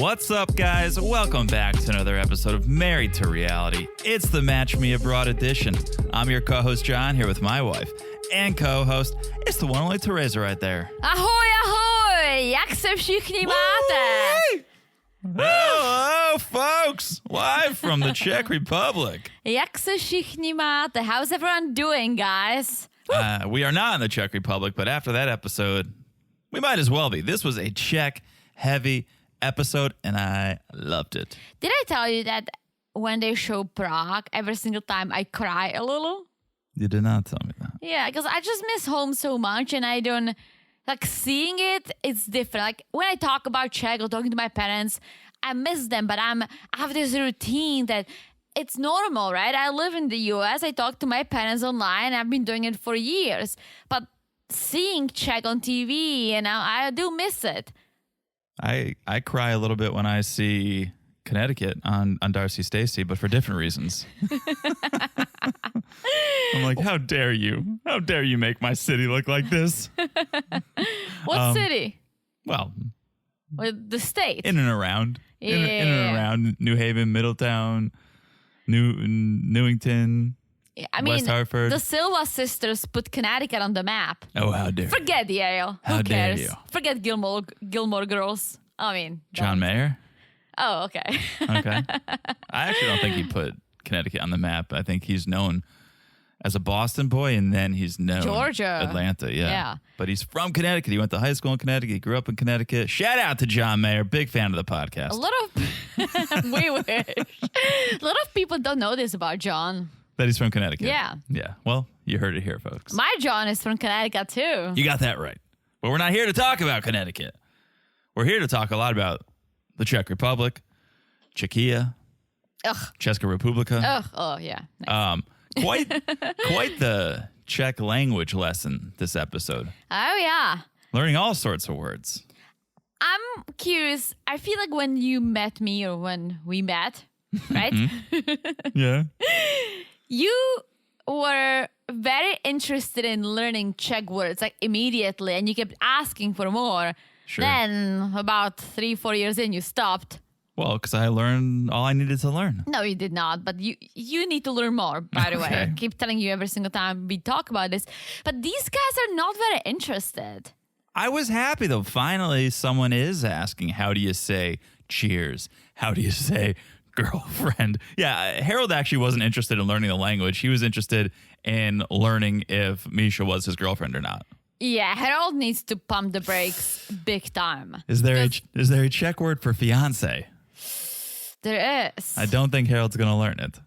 What's up, guys? Welcome back to another episode of Married to Reality. It's the Match Me Abroad edition. I'm your co-host, John, here with my wife and co-host. It's the one and only Teresa right there. Ahoj, ahoj! Jak se všichni máte? Hello, folks! Live from the Czech Republic. Jak se všichni máte? How's everyone doing, guys? We are not in the Czech Republic, but after that episode, we might as well be. This was a Czech-heavy episode, and I loved it. Did I tell you that when they show Prague, every single time I cry a little? You did not tell me that. Yeah, because I just miss home so much, and I don't... Like, seeing it's different. Like, when I talk about Czech or talking to my parents, I miss them, but I have this routine that it's normal, right? I live in the US, I talk to my parents online, I've been doing it for years. But seeing Czech on TV, I do miss it. I cry a little bit when I see Connecticut on Darcy Stacy, but for different reasons. I'm like, how dare you? How dare you make my city look like this? What city? Well, The state. in and around. Yeah. In and around New Haven, Middletown, Newington, West Hartford. The Silva sisters put Connecticut on the map. Oh, how dare you. Forget Yale. How Who dare cares? you. Forget Gilmore Girls. I mean, John don't. Mayer? Oh, okay. Okay. I actually don't think he put Connecticut on the map. I think he's known as a Boston boy, and then he's known Georgia. Atlanta, Yeah. But he's from Connecticut. He went to high school in Connecticut. He grew up in Connecticut. Shout out to John Mayer. Big fan of the podcast. A lot of we wish. A lot of people don't know this about John. That he's from Connecticut. Yeah. Yeah. Well, you heard it here, folks. My John is from Connecticut too. You got that right. But we're not here to talk about Connecticut. We're here to talk a lot about the Czech Republic, Czechia, Česká republika. Ugh. Oh yeah. Nice. Quite the Czech language lesson this episode. Oh yeah. Learning all sorts of words. I'm curious. I feel like when you met me or when we met, right? Yeah. You were very interested in learning Czech words like immediately, and you kept asking for more. Sure. Then about 3-4 years in, you stopped. Well, because I learned all I needed to learn. No, you did not. But you need to learn more, by the way. Okay. I keep telling you every single time we talk about this. But these guys are not very interested. I was happy, though. Finally, someone is asking, how do you say cheers? How do you say girlfriend? Yeah, Harold actually wasn't interested in learning the language. He was interested in learning if Misha was his girlfriend or not. Yeah, Harold needs to pump the brakes big time. Is there a Czech word for fiance? There is. I don't think Harold's going to learn it.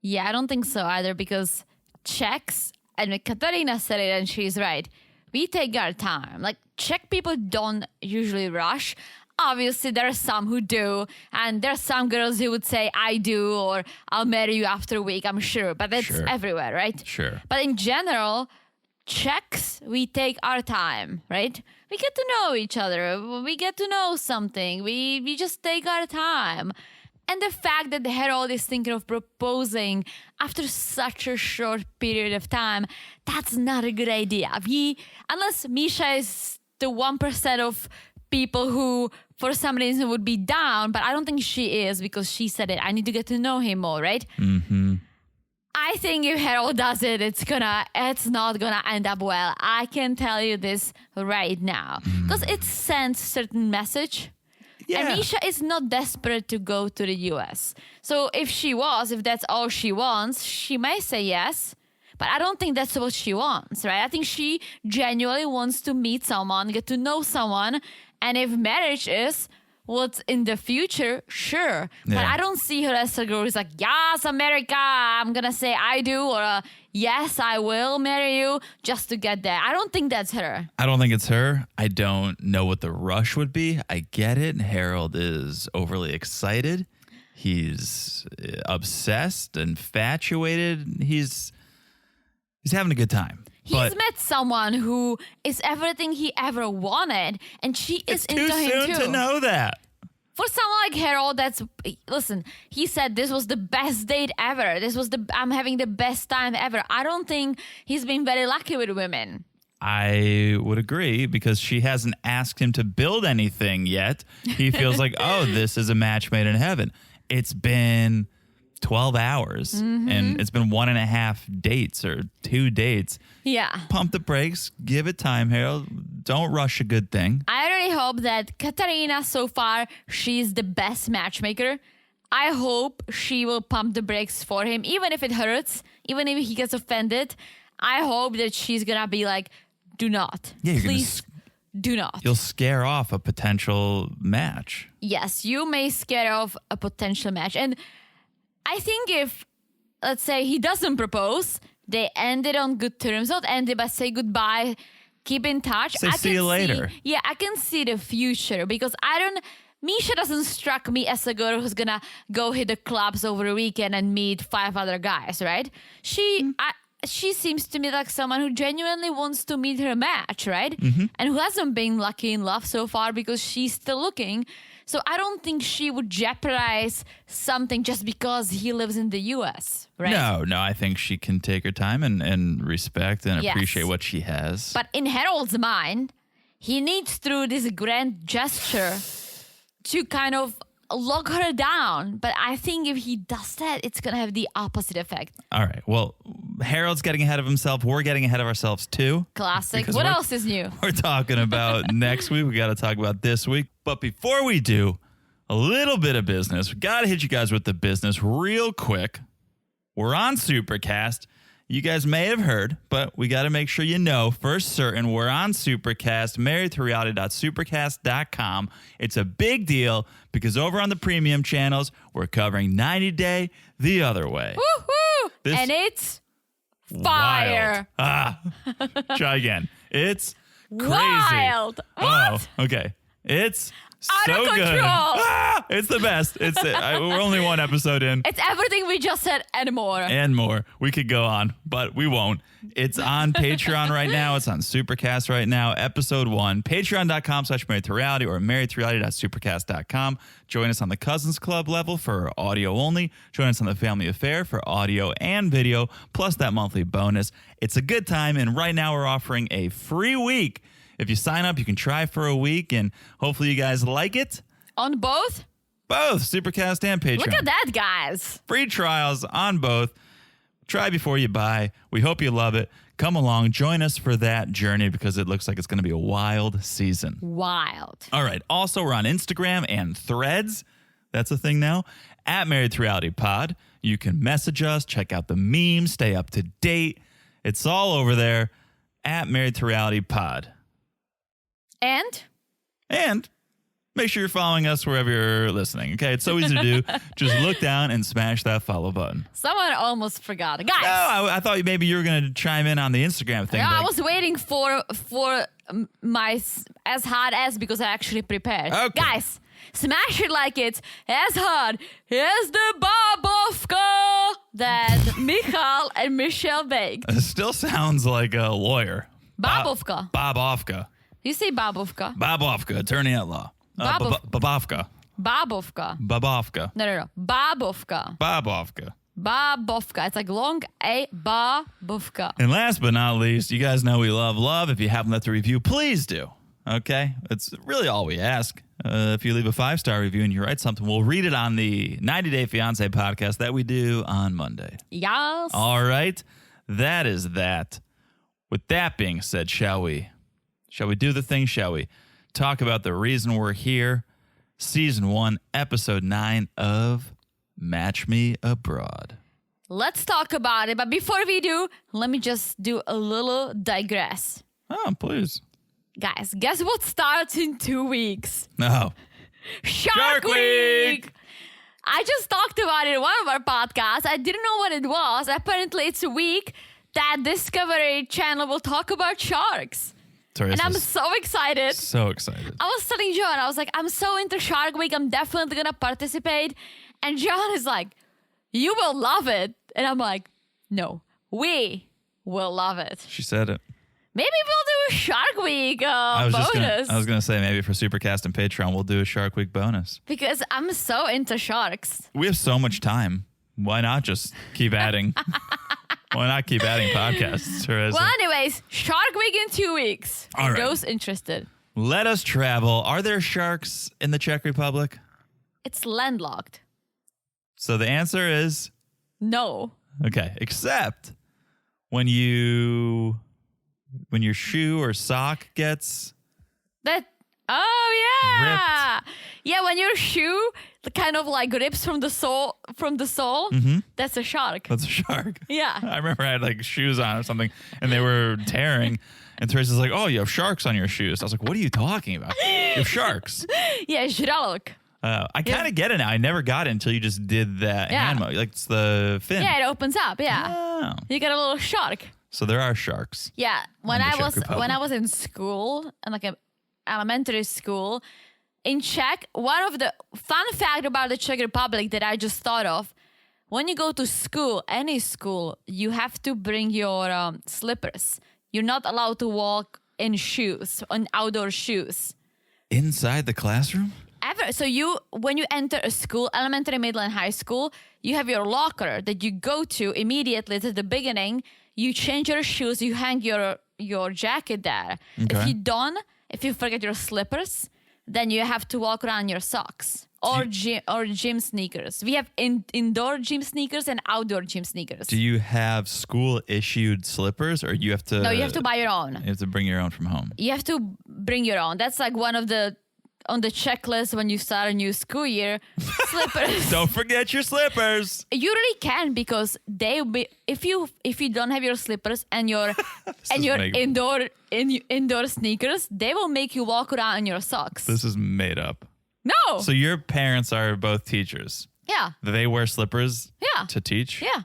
Yeah, I don't think so either because Czechs, and Katarina said it and she's right, we take our time. Like, Czech people don't usually rush. Obviously, there are some who do, and there are some girls who would say, I do, or I'll marry you after a week, I'm sure. But that's everywhere, right? Sure. But in general, Czechs, we take our time, right? We get to know each other. We get to know something. We just take our time. And the fact that Harold is thinking of proposing after such a short period of time, that's not a good idea. Unless Misha is the 1% of people who, for some reason, would be down, but I don't think she is because she said it. I need to get to know him more, right? Mm-hmm. I think if Harold does it, it's not gonna end up well. I can tell you this right now because it sends certain message. Yeah. And Misha is not desperate to go to the US. So if that's all she wants, she may say yes. But I don't think that's what she wants, right? I think she genuinely wants to meet someone, get to know someone. And if marriage is what's in the future, sure. Yeah. But I don't see her as a girl who's like, yes, America, I'm going to say I do, or yes, I will marry you just to get there. I don't think that's her. I don't think it's her. I don't know what the rush would be. I get it. Harold is overly excited. He's obsessed, infatuated. He's having a good time. He's met someone who is everything he ever wanted, and she is into him too. It's too soon to know that. For someone like Harold, listen, he said this was the best date ever. I'm having the best time ever. I don't think he's been very lucky with women. I would agree because she hasn't asked him to build anything yet. He feels like, oh, this is a match made in heaven. It's been 12 hours and it's been 1.5 dates or 2 dates. Yeah. Pump the brakes. Give it time, Harold. Don't rush a good thing. I really hope that Katarina, so far, she's the best matchmaker. I hope she will pump the brakes for him, even if it hurts, even if he gets offended. I hope that she's going to be like, do not. Yeah, Please do not. You'll scare off a potential match. Yes, you may scare off a potential match. And I think if, let's say, he doesn't propose, they ended on good terms, not ended, but say goodbye, keep in touch. Say see you later. Yeah, I can see the future because Misha doesn't strike me as a girl who's gonna go hit the clubs over a weekend and meet 5 other guys, right? She seems to me like someone who genuinely wants to meet her match, right? And who hasn't been lucky in love so far because she's still looking. So I don't think she would jeopardize something just because he lives in the U.S., right? No, I think she can take her time and respect and Yes. appreciate what she has. But in Harold's mind, he needs through this grand gesture to kind of lock her down. But I think if he does that, it's going to have the opposite effect. All right. Well, Harold's getting ahead of himself. We're getting ahead of ourselves too. Classic. Because What we're- else is new? We're talking about next week. We got to talk about this week. But before we do, a little bit of business. We got to hit you guys with the business real quick. We're on Supercast. You guys may have heard, but we got to make sure you know for certain we're on Supercast, marriedtoreality.supercast.com. It's a big deal because over on the premium channels, we're covering 90 Day the other way. Woohoo! This- And it's fire. Wild. Try again. It's crazy. Wild. What? Oh, okay. It's Out so of good. control. It's the best. We're only one episode in. It's everything we just said and more. And more. We could go on, but we won't. It's on Patreon right now. It's on Supercast right now. Episode 1. Patreon.com/marriedtoreality or marriedtoreality.supercast.com. Join us on the Cousins Club level for audio only. Join us on the Family Affair for audio and video, plus that monthly bonus. It's a good time, and right now we're offering a free week. If you sign up, you can try for a week, and hopefully you guys like it. On both? Both Supercast and Patreon. Look at that, guys. Free trials on both. Try before you buy. We hope you love it. Come along. Join us for that journey because it looks like it's going to be a wild season. Wild. All right. Also, we're on Instagram and Threads. That's a thing now. At Married to Reality Pod. You can message us, check out the memes, stay up to date. It's all over there at Married to Reality Pod. And make sure you're following us wherever you're listening. Okay, it's so easy to do. Just look down and smash that follow button. Someone almost forgot. Guys. No, I thought maybe you were going to chime in on the Instagram thing. No, I like- was waiting for my as hard as because I actually prepared. Okay. Guys, smash it like it's as hard as the babovka that Michal and Michelle baked. It still sounds like a lawyer. Babovka. Bobovka. You say babovka. Bobovka, attorney at law. Bobovka. Babovka. Bobovka. No. Babovka. Bobovka. Babovka. It's like long A. Babovka. And last but not least, you guys know we love love. If you haven't left a review, please do. Okay? It's really all we ask. If you leave a 5-star review and you write something, we'll read it on the 90 Day Fiancé podcast that we do on Monday. Yes. All right? That is that. With that being said, shall we do the thing, shall we? Talk about the reason we're here. Season 1, Episode 9 of Match Me Abroad. Let's talk about it. But before we do, let me just do a little digress. Oh, please. Guys, guess what starts in 2 weeks? No. Shark Week! I just talked about it in one of our podcasts. I didn't know what it was. Apparently, it's a week that Discovery Channel will talk about sharks. And I'm so excited. So excited. I was telling John, I was like, I'm so into Shark Week. I'm definitely going to participate. And John is like, you will love it. And I'm like, no, we will love it. She said it. Maybe we'll do a Shark Week bonus. I was going to say maybe for Supercast and Patreon, we'll do a Shark Week bonus. Because I'm so into sharks. We have so much time. Why not just keep adding? Why not keep adding podcasts, Teresa? Well, anyways, Shark Week in 2 weeks. All right. Those interested. Let us travel. Are there sharks in the Czech Republic? It's landlocked. So the answer is No. okay, except when your shoe or sock gets yeah. Yeah, when your shoe kind of like rips from the sole, that's a shark. that's a shark. Yeah. I remember I had like shoes on or something and they were tearing. And Teresa's like, oh, you have sharks on your shoes. I was like, what are you talking about? You have sharks. Yeah, žralok. I kind of get it now. I never got it until you just did that hand mo. Like it's the fin. Yeah, it opens up. Yeah. Oh. You get a little shark. So there are sharks. Yeah, when In the I Czech was Republic. in school, in like an elementary school in Czech, one of the fun fact about the Czech Republic that I just thought of, when you go to school, any school, you have to bring your slippers. You're not allowed to walk in shoes, on outdoor shoes. Inside the classroom? Ever. So when you enter a school, elementary, middle, and high school, you have your locker that you go to immediately at the beginning. You change your shoes, you hang your jacket there. Okay. If you forget your slippers, then you have to walk around your socks or gym sneakers. We have indoor gym sneakers and outdoor gym sneakers. Do you have school issued slippers or you have to? No, you have to buy your own. You have to bring your own from home. You have to bring your own. That's like one of the on the checklist when you start a new school year. Slippers. Don't forget your slippers. You really can because they'll be if you don't have your slippers and your indoor sneakers, they will make you walk around in your socks. This is made up. No. So your parents are both teachers. Yeah. They wear slippers to teach? Yeah.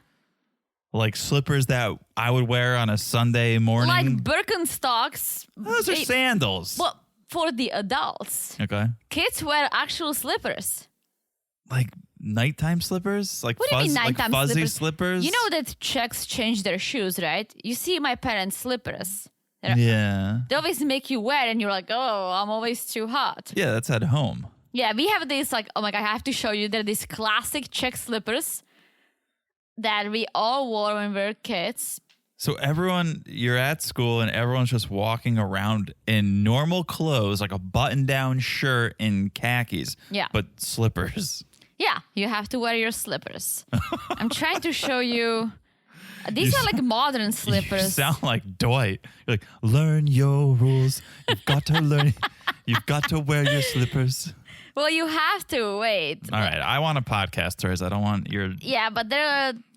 Like slippers that I would wear on a Sunday morning? Like Birkenstocks. Those are sandals. Well, for the adults. Okay. Kids wear actual slippers. Like nighttime slippers? Like What do you mean nighttime like fuzzy slippers? slippers? You know that Czechs change their shoes, right? You see my parents' slippers. Yeah. They always make you wear and you're like, oh, I'm always too hot. Yeah, that's at home. Yeah, we have these like, oh my God, I have to show you. They're these classic Czech slippers that we all wore when we were kids. So you're at school and everyone's just walking around in normal clothes, like a button-down shirt and khakis. Yeah. But slippers. Yeah, you have to wear your slippers. I'm trying to show you. These are like modern slippers. You sound like Dwight. You're like, learn your rules. You've got to learn. You've got to wear your slippers. Well, you have to wait. All right, I want a podcast, Teresa. I don't want Yeah, but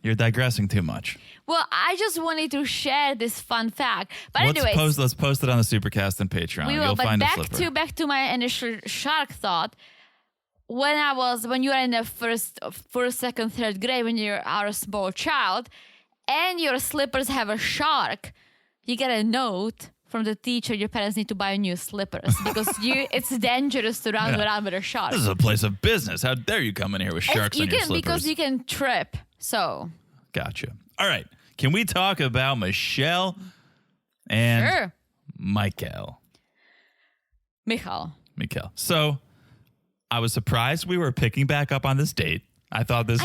you're digressing too much. Well, I just wanted to share this fun fact. But anyways, let's post it on the Supercast and Patreon. we will. You'll But find a slipper. back to my initial shark thought. When you are in the first, second, third grade, when you are a small child, and your slippers have a shark, you get a note from the teacher. Your parents need to buy new slippers because it's dangerous to run around with a shark. This is a place of business. How dare you come in here with sharks on your slippers? Because you can trip. So. Gotcha. All right. Can we talk about Michelle and Michael? Michal. So I was surprised we were picking back up on this date. I thought this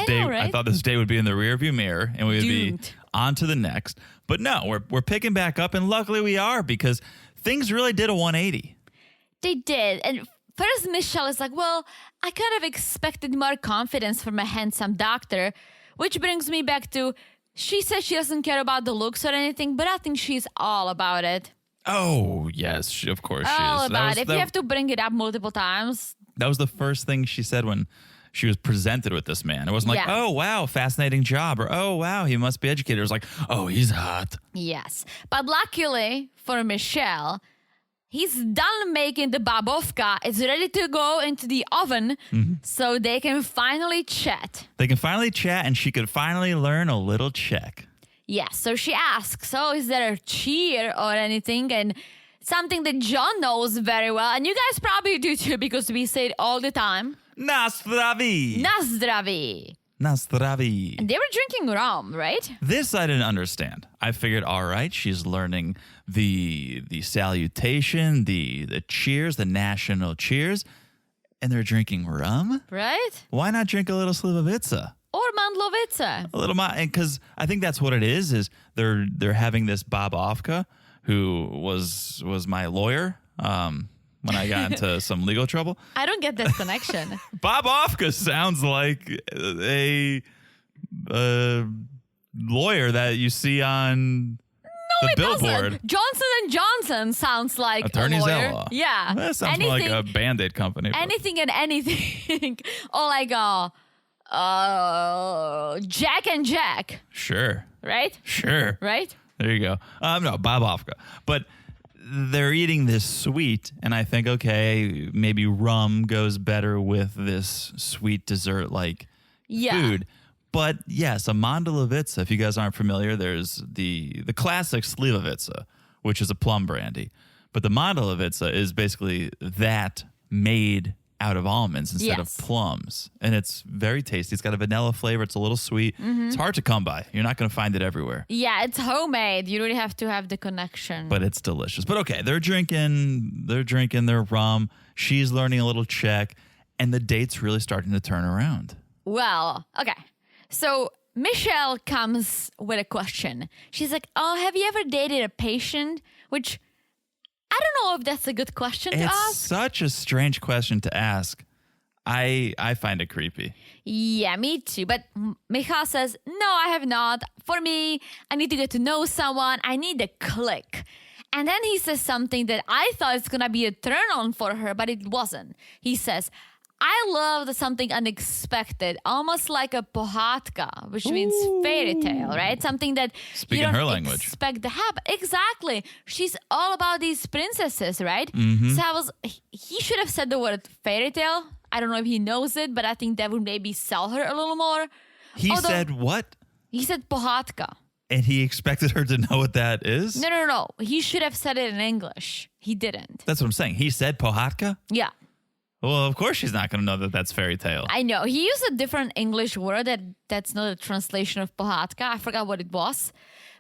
date would be in the rearview mirror and we would be on to the next. But no, we're picking back up, and luckily we are because things really did a 180. They did. And first Michelle is like, well, I kind of expected more confidence from a handsome doctor, which brings me back to she says she doesn't care about the looks or anything, but I think she's all about it. Oh, yes, of course she is. All about it. If you have to bring it up multiple times. That was the first thing she said when she was presented with this man. It wasn't like, oh, wow, fascinating job, or oh, wow, he must be educated. It was like, oh, he's hot. Yes. But luckily for Michelle, he's done making the babovka. It's ready to go into the oven so they can finally chat. They can finally chat, and she could finally learn a little Czech. Yes. So she asks, oh, is there a cheer or anything? And something that John knows very well, and you guys probably do too because we say it all the time. Na zdraví. Na zdraví. Na zdraví. And they were drinking rum, right? This I didn't understand. I figured, all right, she's learning the salutation, the cheers, the national cheers, and they're drinking rum? Right? Why not drink a little slivovica? Or mandlovice. A little because I think that's what it is they're having this Bobovka, who was my lawyer when I got into some legal trouble. I don't get that connection. Bobovka sounds like a lawyer that you see on the billboard. Doesn't. Johnson & Johnson sounds like Attorneys a lawyer. at Law. Yeah. That sounds more like a Band-Aid company. Anything and anything. Or like Jack and Jack. Sure. Right? Sure. Right? There you go. No, Bobovka. But they're eating this sweet, and I think, okay, maybe rum goes better with this sweet dessert like food. But yes, a mandalovica, if you guys aren't familiar, there's the classic Slivovica, which is a plum brandy. But the mandalovica is basically that made out of almonds instead of plums. And it's very tasty. It's got a vanilla flavor. It's a little sweet. It's hard to come by. You're not going to find it everywhere. Yeah, it's homemade. You really have to have the connection. But it's delicious. But okay, they're drinking their rum. She's learning a little Czech. And the date's really starting to turn around. Well, okay. So Michelle comes with a question. She's like, oh, have you ever dated a patient? Which I don't know if that's a good question to ask. It's such a strange question to ask. I find it creepy. Yeah, me too. But Michal says, no, I have not. For me, I need to get to know someone. I need a click. And then he says something that I thought it's going to be a turn on for her, but it wasn't. He says, I loved something unexpected, almost like a pohádka, which means fairy tale, right? Something that Speaking you don't her language. expect to happen. Exactly. She's all about these princesses, right? So he should have said the word fairy tale. I don't know if he knows it, but I think that would maybe sell her a little more. He said what? He said pohádka. And he expected her to know what that is? No. He should have said it in English. He didn't. That's what I'm saying. He said pohádka? Yeah. Well, of course she's not going to know that that's fairy tale. I know. He used a different English word that's not a translation of pohádka. I forgot what it was.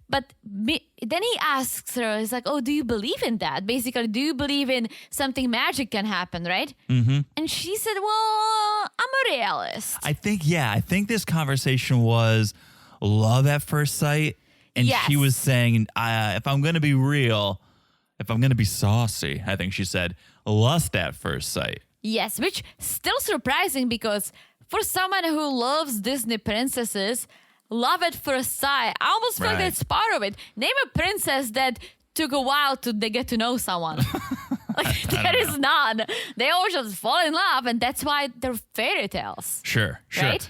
But then he asks her, he's like, oh, do you believe in that? Basically, do you believe in something magic can happen, right? Mm-hmm. And she said, well, I'm a realist. I think this conversation was love at first sight. And she was saying, if I'm going to be real, if I'm going to be saucy, I think she said, lust at first sight. Yes, which still surprising because for someone who loves Disney princesses, love at first sight, I almost feel like that's part of it. Name a princess that took a while to get to know someone. There is none. They all just fall in love, and that's why they're fairy tales. Sure. Right?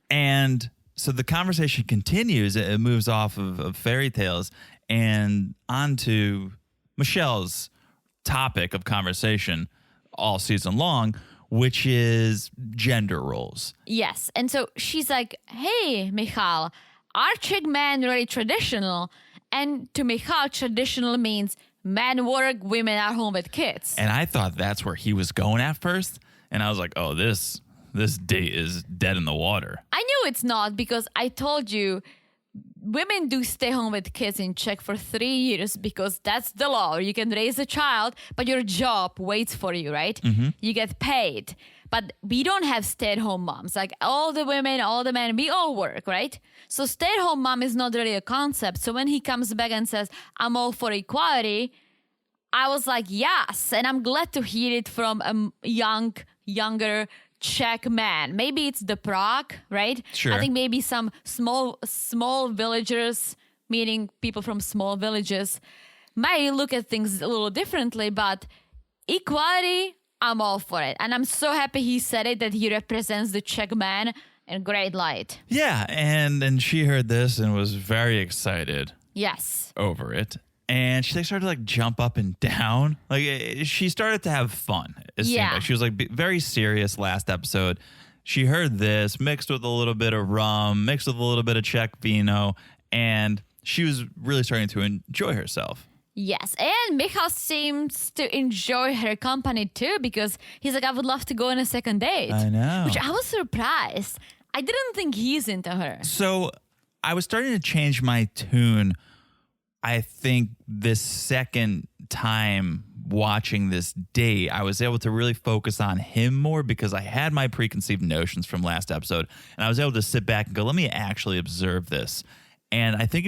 And so the conversation continues. It moves off of fairy tales and onto Michelle's topic of conversation all season long, which is gender roles. Yes. And so she's like, hey, Michal, are Czech men really traditional? And to Michal, traditional means men work, women are home with kids. And I thought that's where he was going at first. And I was like, oh, this date is dead in the water. I knew it's not because I told you women do stay home with kids in Czech for 3 years because that's the law. You can raise a child, but your job waits for you, right? Mm-hmm. You get paid. But we don't have stay-at-home moms. Like all the women, all the men, we all work, right? So stay-at-home mom is not really a concept. So when he comes back and says, I'm all for equality, I was like, yes. And I'm glad to hear it from a younger Czech man. Maybe it's the Prague, right? Sure. I think maybe some small villagers, meaning people from small villages, might look at things a little differently, but equality, I'm all for it. And I'm so happy he said it, that he represents the Czech man in great light. Yeah, and she heard this and was very excited. Yes. Over it. And she started to jump up and down. She started to have fun. It seemed like. She was very serious last episode. She heard this mixed with a little bit of rum, mixed with a little bit of Czech vino, and she was really starting to enjoy herself. Yes, and Michal seems to enjoy her company too because he's like, I would love to go on a second date. I know. Which I was surprised. I didn't think he's into her. So I was starting to change my tune, I think, this second time watching this date, I was able to really focus on him more because I had my preconceived notions from last episode, and I was able to sit back and go, let me actually observe this. And I think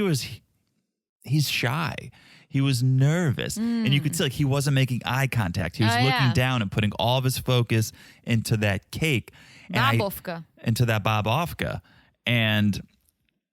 he's shy. He was nervous, and you could see like he wasn't making eye contact. He was looking down and putting all of his focus into that cake. Into that babovka. And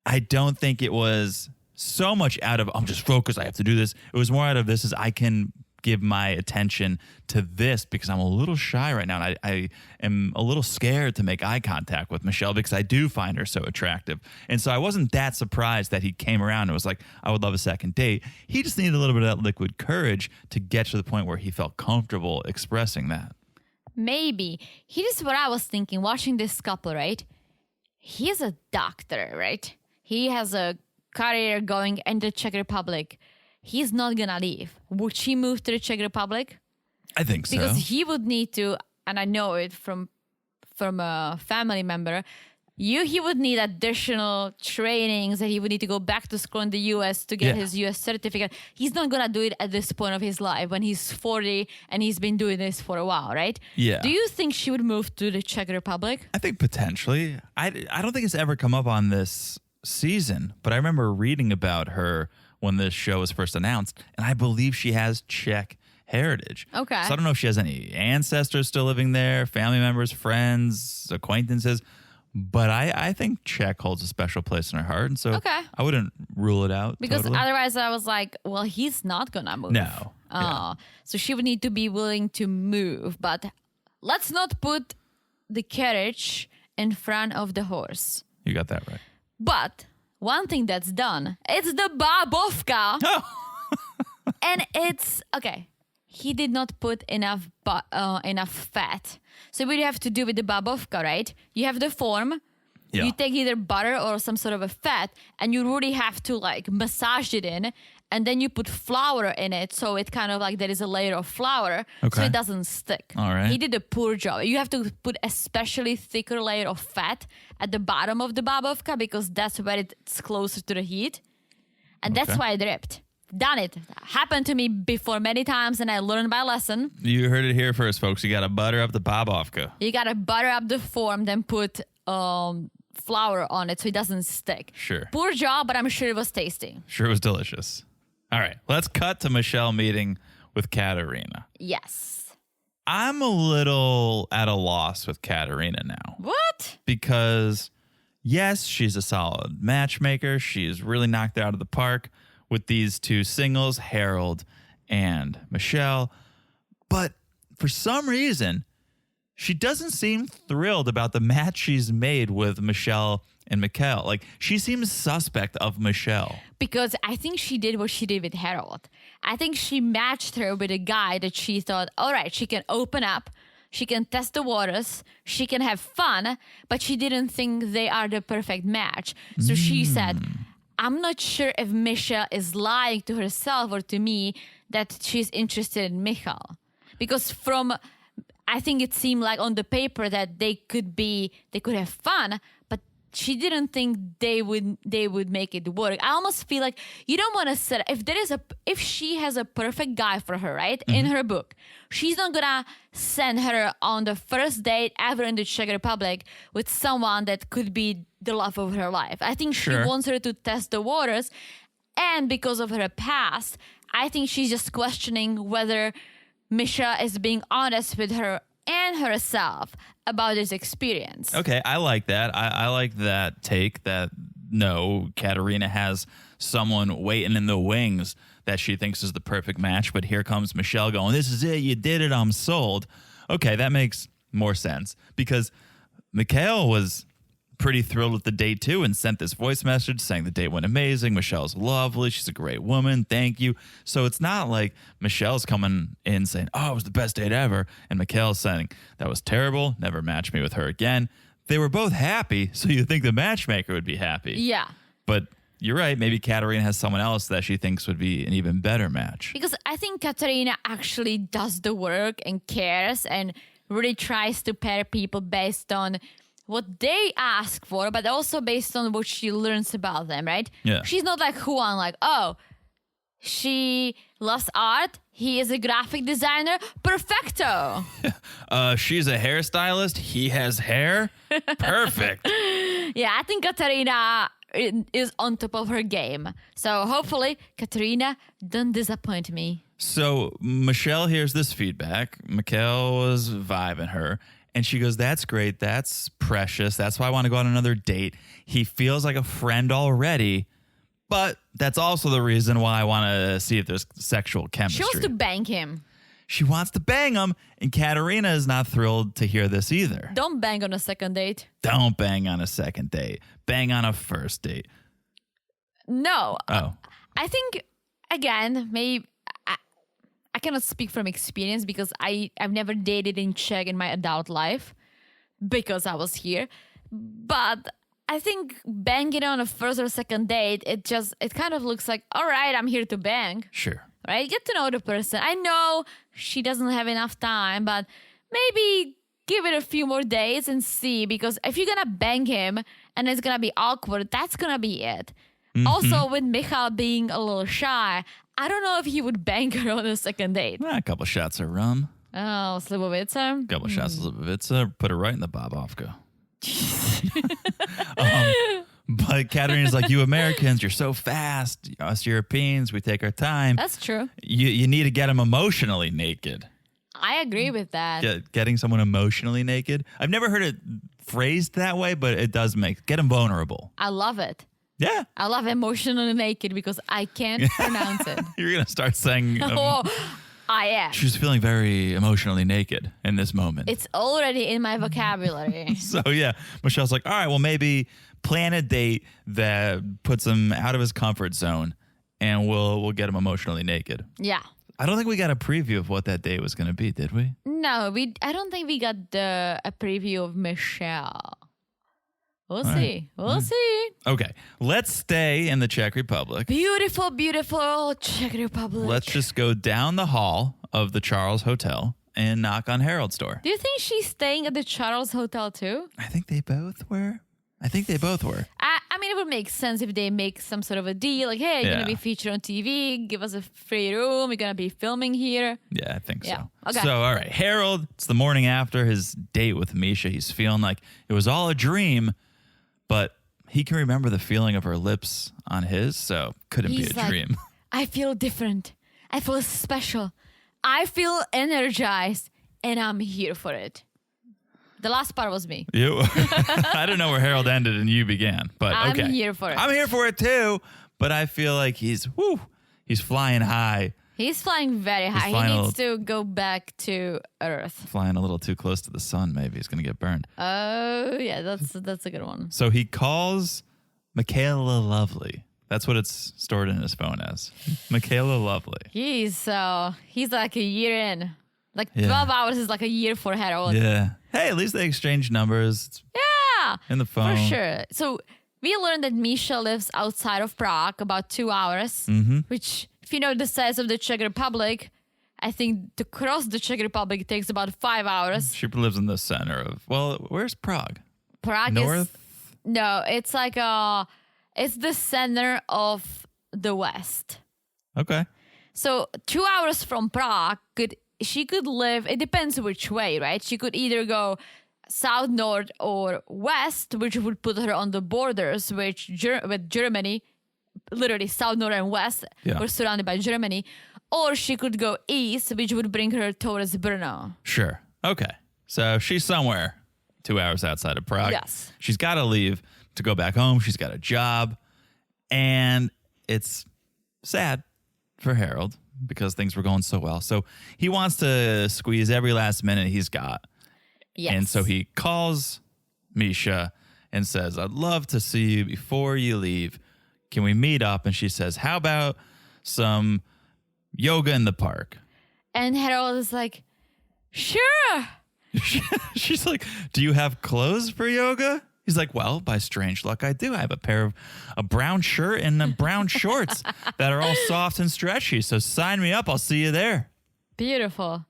I don't think it was so much out of, I'm just focused, I have to do this. It was more out of this is I can give my attention to this because I'm a little shy right now. And I am a little scared to make eye contact with Michelle because I do find her so attractive. And so I wasn't that surprised that he came around and was like, I would love a second date. He just needed a little bit of that liquid courage to get to the point where he felt comfortable expressing that. Maybe. Here's what I was thinking watching this couple, right? He's a doctor, right? He has a career going in the Czech Republic. He's not gonna leave. Would she move to the Czech Republic? I think so. Because he would need to, and I know it from a family member, he would need additional trainings, and he would need to go back to school in the US to get his US certificate. He's not gonna do it at this point of his life when he's 40 and he's been doing this for a while, right? Yeah. Do you think she would move to the Czech Republic? I think potentially. I don't think it's ever come up on this season, but I remember reading about her when this show was first announced, and I believe she has Czech heritage. Okay. So I don't know if she has any ancestors still living there, family members, friends, acquaintances, but I think Czech holds a special place in her heart, and so I wouldn't rule it out. Because totally. otherwise I was like, well, he's not gonna move. No. So she would need to be willing to move, but let's not put the carriage in front of the horse. You got that right. But one thing that's done, it's the babovka. And it's, okay, he did not put enough fat. So what you have to do with the babovka, right? You have the form. Yeah. You take either butter or some sort of a fat, and you really have to like massage it in, and then you put flour in it, so it kind of like there is a layer of flour, so it doesn't stick. All right. He did a poor job. You have to put especially thicker layer of fat at the bottom of the babovka because that's where it's closer to the heat, and that's why it ripped. Done it. Happened to me before many times, and I learned my lesson. You heard it here first, folks. You got to butter up the babovka. You got to butter up the form, then put flour on it so it doesn't stick. Sure. Poor job, but I'm sure it was tasty. Sure, it was delicious. All right, let's cut to Michelle meeting with Katerina. Yes. I'm a little at a loss with Katerina now. What? Because, yes, she's a solid matchmaker. She's really knocked it out of the park with these two singles, Harold and Michelle. But for some reason, she doesn't seem thrilled about the match she's made with Michelle and Mikhail. Like, she seems suspect of Michelle. Because I think she did what she did with Harold. I think she matched her with a guy that she thought, all right, she can open up, she can test the waters, she can have fun, but she didn't think they are the perfect match. So she said, I'm not sure if Michelle is lying to herself or to me that she's interested in Michal. Because I think it seemed like on the paper that they could have fun, but she didn't think they would make it work. I almost feel like you don't want to set, if she has a perfect guy for her, right? In her book, she's not gonna send her on the first date ever in the Czech Republic with someone that could be the love of her life. I think she wants her to test the waters, and because of her past, I think she's just questioning whether Misha is being honest with her and herself about this experience. Okay, I like that. I like that take that, no, Katerina has someone waiting in the wings that she thinks is the perfect match, but here comes Michelle going, this is it, you did it, I'm sold. Okay, that makes more sense because Mikhail was pretty thrilled with the date too and sent this voice message saying the date went amazing. Michelle's lovely. She's a great woman. Thank you. So it's not like Michelle's coming in saying, oh, it was the best date ever. And Mikhail's saying that was terrible. Never match me with her again. They were both happy. So you think the matchmaker would be happy. Yeah. But you're right. Maybe Katerina has someone else that she thinks would be an even better match. Because I think Katerina actually does the work and cares and really tries to pair people based on what they ask for, but also based on what she learns about them, right? Yeah. She's not like Juan, like, oh, She loves art. He is a graphic designer. Perfecto. She's a hairstylist. He has hair. Perfect. Yeah, I think Katarina is on top of her game. So hopefully, Katarina, don't disappoint me. So Michelle hears this feedback. Mikhail was vibing her. And she goes, that's great. That's precious. That's why I want to go on another date. He feels like a friend already. But that's also the reason why I want to see if there's sexual chemistry. She wants to bang him. She wants to bang him. And Katerina is not thrilled to hear this either. Don't bang on a second date. Don't bang on a second date. Bang on a first date. No. Oh. I think, again, maybe I cannot speak from experience because I've never dated in Czech in my adult life because I was here. But I think banging on a first or second date, it kind of looks like, all right, I'm here to bang. Sure. Right? Get to know the person. I know she doesn't have enough time, but maybe give it a few more days and see, because if you're going to bang him and it's going to be awkward, that's going to be it. Mm-hmm. Also, with Michal being a little shy, I don't know if he would bang her on a second date. A couple shots of rum. Oh, Slivovica. Couple shots of Slivovica. Put her right in the Bobovka. But Katerina's like, you Americans, you're so fast. Us Europeans, we take our time. That's true. You need to get them emotionally naked. I agree with that. Getting someone emotionally naked. I've never heard it phrased that way, but it does get them vulnerable. I love it. Yeah. I love emotionally naked because I can't pronounce it. You're going to start saying... I am. She's feeling very emotionally naked in this moment. It's already in my vocabulary. So, yeah. Michelle's like, all right, well, maybe plan a date that puts him out of his comfort zone and we'll get him emotionally naked. Yeah. I don't think we got a preview of what that date was going to be, did we? No, I don't think we got a preview of Michelle. We'll see. We'll see. Okay. Let's stay in the Czech Republic. Beautiful, beautiful Czech Republic. Let's just go down the hall of the Charles Hotel and knock on Harold's door. Do you think she's staying at the Charles Hotel too? I think they both were. I mean, it would make sense if they make some sort of a deal. Like, hey, you're going to be featured on TV. Give us a free room. We're going to be filming here. Yeah, I think so. Okay. So, all right. Harold, it's the morning after his date with Misha. He's feeling like it was all a dream, but he can remember the feeling of her lips on his, so couldn't be a dream. I feel different. I feel special. I feel energized, and I'm here for it. The last part was me. You? I don't know where Harold ended and you began, but okay. I'm here for it. I'm here for it too, but I feel like he's flying high. He's flying very high. He needs to go back to Earth. Flying a little too close to the sun, maybe he's going to get burned. Oh, yeah, that's a good one. So he calls Michaela Lovely. That's what it's stored in his phone as. Michaela Lovely. He's like a year in. Like 12 hours is like a year for Harold. Yeah. Hey, at least they exchange numbers. Yeah. In the phone. For sure. So we learned that Misha lives outside of Prague, about 2 hours, which, if you know the size of the Czech Republic, I think to cross the Czech Republic takes about 5 hours. She lives in the center of, where's Prague? Prague North? No, it's like it's the center of the West. Okay. So 2 hours from Prague, she could live, it depends which way, right? She could either go south, north, or west, which would put her on the borders with Germany, literally south, north, and west. We're surrounded by Germany. Or she could go east, which would bring her towards Brno. Sure. Okay. So she's somewhere 2 hours outside of Prague. Yes. She's got to leave to go back home. She's got a job. And it's sad for Harold because things were going so well. So he wants to squeeze every last minute he's got. Yes. And so he calls Misha and says, I'd love to see you before you leave. Can we meet up? And she says, how about some yoga in the park? And Harold is like, sure. She's like, do you have clothes for yoga? He's like, well, by strange luck, I do. I have a pair of a brown shirt and brown shorts that are all soft and stretchy. So sign me up. I'll see you there. Beautiful.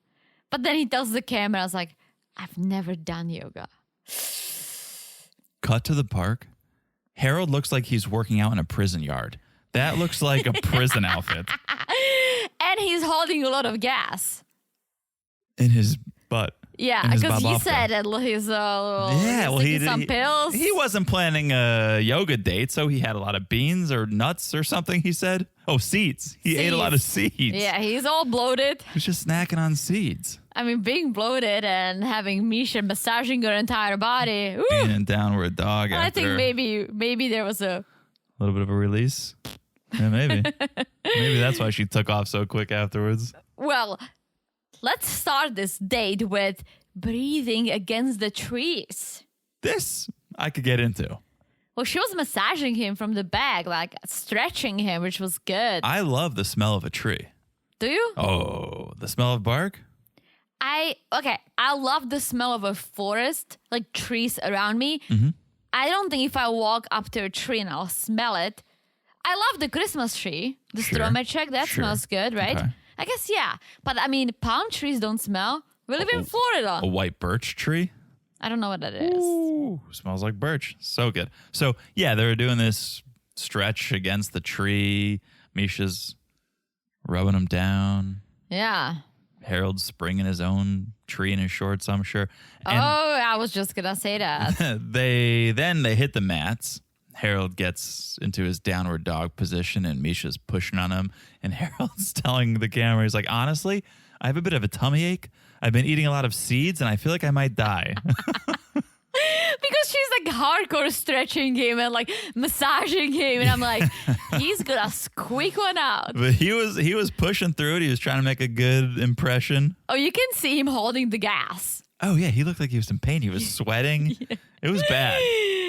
But then he tells the camera, I was like, I've never done yoga. Cut to the park. Harold looks like he's working out in a prison yard. That looks like a prison outfit. And he's holding a lot of gas. In his butt. Yeah, because he said that he's taking some pills. He wasn't planning a yoga date, so he had a lot of beans or nuts or something, he said. Oh, seeds. He ate a lot of seeds. Yeah, he's all bloated. He was just snacking on seeds. I mean, being bloated and having Misha massaging your entire body. Being a downward dog after. I think maybe there was a little bit of a release. Yeah, maybe. Maybe that's why she took off so quick afterwards. Well, let's start this date with breathing against the trees. This I could get into. Well, she was massaging him from the back, like stretching him, which was good. I love the smell of a tree. Do you? Oh, the smell of bark? I love the smell of a forest, like trees around me. Mm-hmm. I don't think if I walk up to a tree and I'll smell it. I love the Christmas tree, the stromeček, that smells good, right? Okay. I guess, yeah. But I mean, palm trees don't smell. We live in Florida. A white birch tree? I don't know what that is. Ooh, smells like birch. So good. So, yeah, they were doing this stretch against the tree. Misha's rubbing him down. Yeah. Harold's springing his own tree in his shorts, I'm sure. And I was just going to say that. they hit the mats. Harold gets into his downward dog position and Misha's pushing on him. And Harold's telling the camera, he's like, honestly, I have a bit of a tummy ache. I've been eating a lot of seeds and I feel like I might die. Because she's like hardcore stretching him and like massaging him. And I'm like, he's going to squeak one out. But he was pushing through it. He was trying to make a good impression. Oh, you can see him holding the gas. Oh, yeah. He looked like he was in pain. He was sweating. Yeah. It was bad.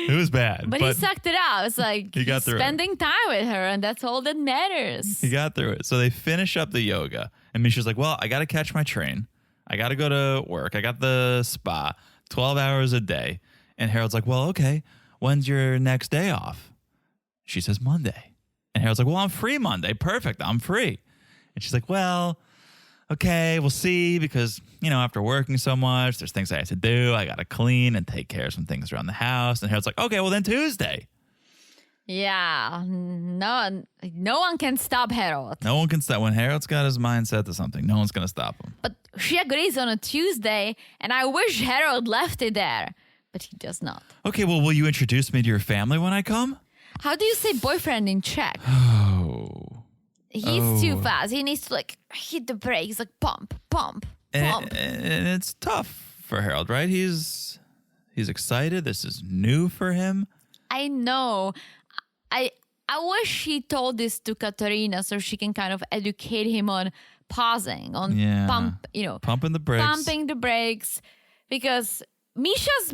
It was bad. But he sucked it out. It's like he got through spending time with her, and that's all that matters. He got through it. So they finish up the yoga. And Misha's like, well, I got to catch my train. I got to go to work. I got the spa, 12 hours a day. And Harold's like, well, okay, when's your next day off? She says Monday. And Harold's like, well, I'm free Monday. Perfect. I'm free. And she's like, well, okay, we'll see, because, you know, after working so much, there's things I have to do. I got to clean and take care of some things around the house. And Harold's like, okay, well, then Tuesday. Yeah, no one can stop Harold. No one can stop. When Harold's got his mind set to something, no one's going to stop him. But she agrees on a Tuesday, and I wish Harold left it there, but he does not. Okay, well, will you introduce me to your family when I come? How do you say boyfriend in Czech? Oh. He's too fast. He needs to like hit the brakes, like pump, pump, pump. And it's tough for Harold, right? He's excited. This is new for him. I know. I wish he told this to Katarina so she can kind of educate him on pausing, on pumping the brakes. Pumping the brakes, because Misha's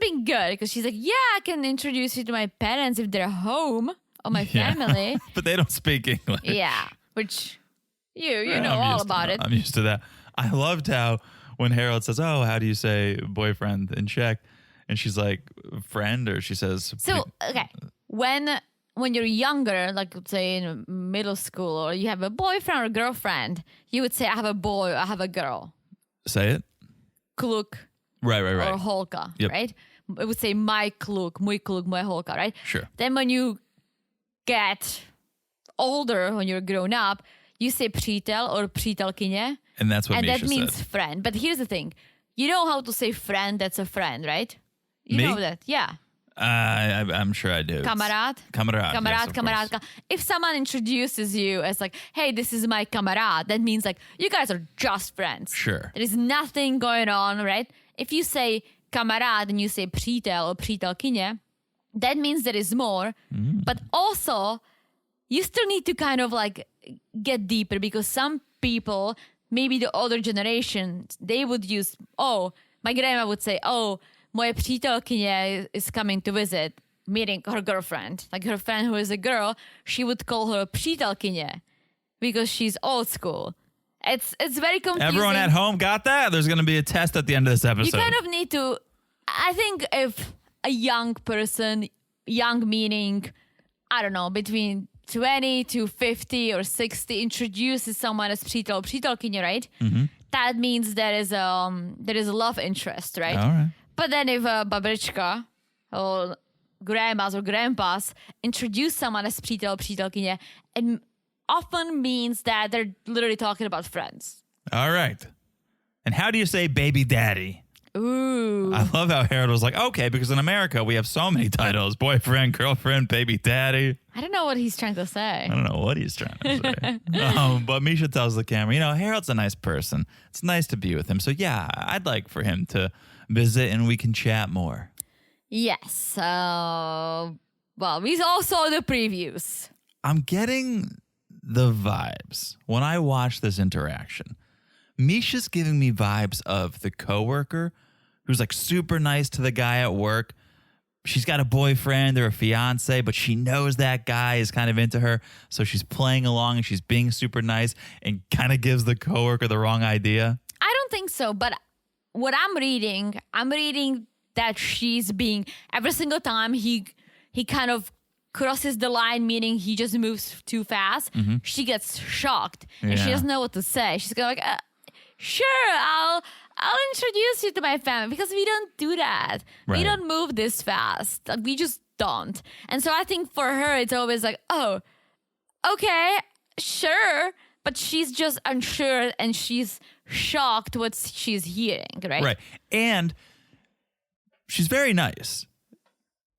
been good, because she's like, yeah, I can introduce you to my parents if they're home, or my family. But they don't speak English. Yeah, which you know all about it. I'm used to that. I loved how when Harold says, oh, how do you say boyfriend in Czech? And she's like, friend, or she says... So, okay, when you're younger, like say in middle school, or you have a boyfriend or girlfriend, you would say, I have a boy, or I have a girl. Say it. Kluk. Right. Or holka, right? It would say my kluk, mój kluk, moja holka, right? Sure. Then when you get older, when you're grown up, you say přítel or přítelkyně. And that's what Misha that means said. Friend. But here's the thing. You know how to say friend that's a friend, right? You Me? know that, yeah. I'm sure I do. Kamarad. Yes, Kamarádka. If someone introduces you as like, hey, this is my kamarad, that means like, you guys are just friends. Sure. There is nothing going on, right? If you say kamarad and you say přítel or přítelkyně, that means there is more. But also, you still need to kind of like get deeper, because some people, maybe the older generation, they would use, my grandma would say, moje přítelkyně is coming to visit, meeting her girlfriend. Like her friend who is a girl, she would call her přítelkyně because she's old school. It's very confusing. Everyone at home got that? There's going to be a test at the end of this episode. You kind of need to, I think if a young person, young meaning, I don't know, between 20 to 50 or 60, introduces someone as přítel or přítelkyně, right? Mm-hmm. That means there is a love interest, right? All right. But then if a babička or grandmas or grandpas introduce someone as přítel or přítelkyně, and often means that they're literally talking about friends. All right. And how do you say baby daddy? Ooh. I love how Harold was like, okay, because in America we have so many titles: boyfriend, girlfriend, baby daddy. I don't know what he's trying to say. I don't know what he's trying to say. But Misha tells the camera, Harold's a nice person. It's nice to be with him. So yeah, I'd like for him to visit and we can chat more. Yes. Well, we all saw the previews. I'm getting the vibes when I watch this interaction. Misha's giving me vibes of the coworker who's like super nice to the guy at work. She's got a boyfriend or a fiance, but she knows that guy is kind of into her. So she's playing along and she's being super nice and kind of gives the coworker the wrong idea. I don't think so. But what I'm reading that she's being, every single time he kind of crosses the line, meaning he just moves too fast, she gets shocked and she doesn't know what to say. She's going like, sure, I'll introduce you to my family, because we don't do that. Right. We don't move this fast. Like, we just don't. And so I think for her, it's always like, oh, okay, sure. But she's just unsure and she's shocked what she's hearing, right? Right. And she's very nice.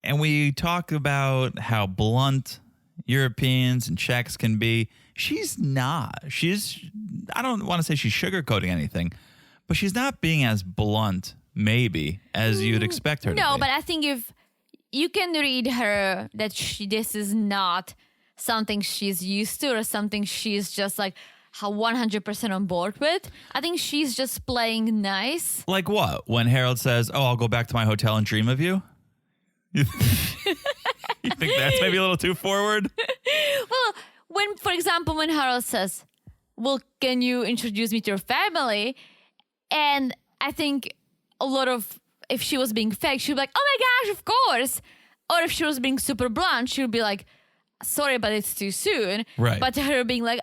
And we talk about how blunt Europeans and Czechs can be. She's not. I don't want to say she's sugarcoating anything, but she's not being as blunt, maybe, as you'd expect her to be. No, but I think if you can read her that this is not something she's used to or something she's just like 100% on board with. I think she's just playing nice. Like what? When Harold says, oh, I'll go back to my hotel and dream of you? You think that's maybe a little too forward? Well, for example, when Harold says, well, can you introduce me to your family? And I think if she was being fake, she'd be like, oh my gosh, of course. Or if she was being super blunt, she would be like, sorry, but it's too soon. Right. But her being like,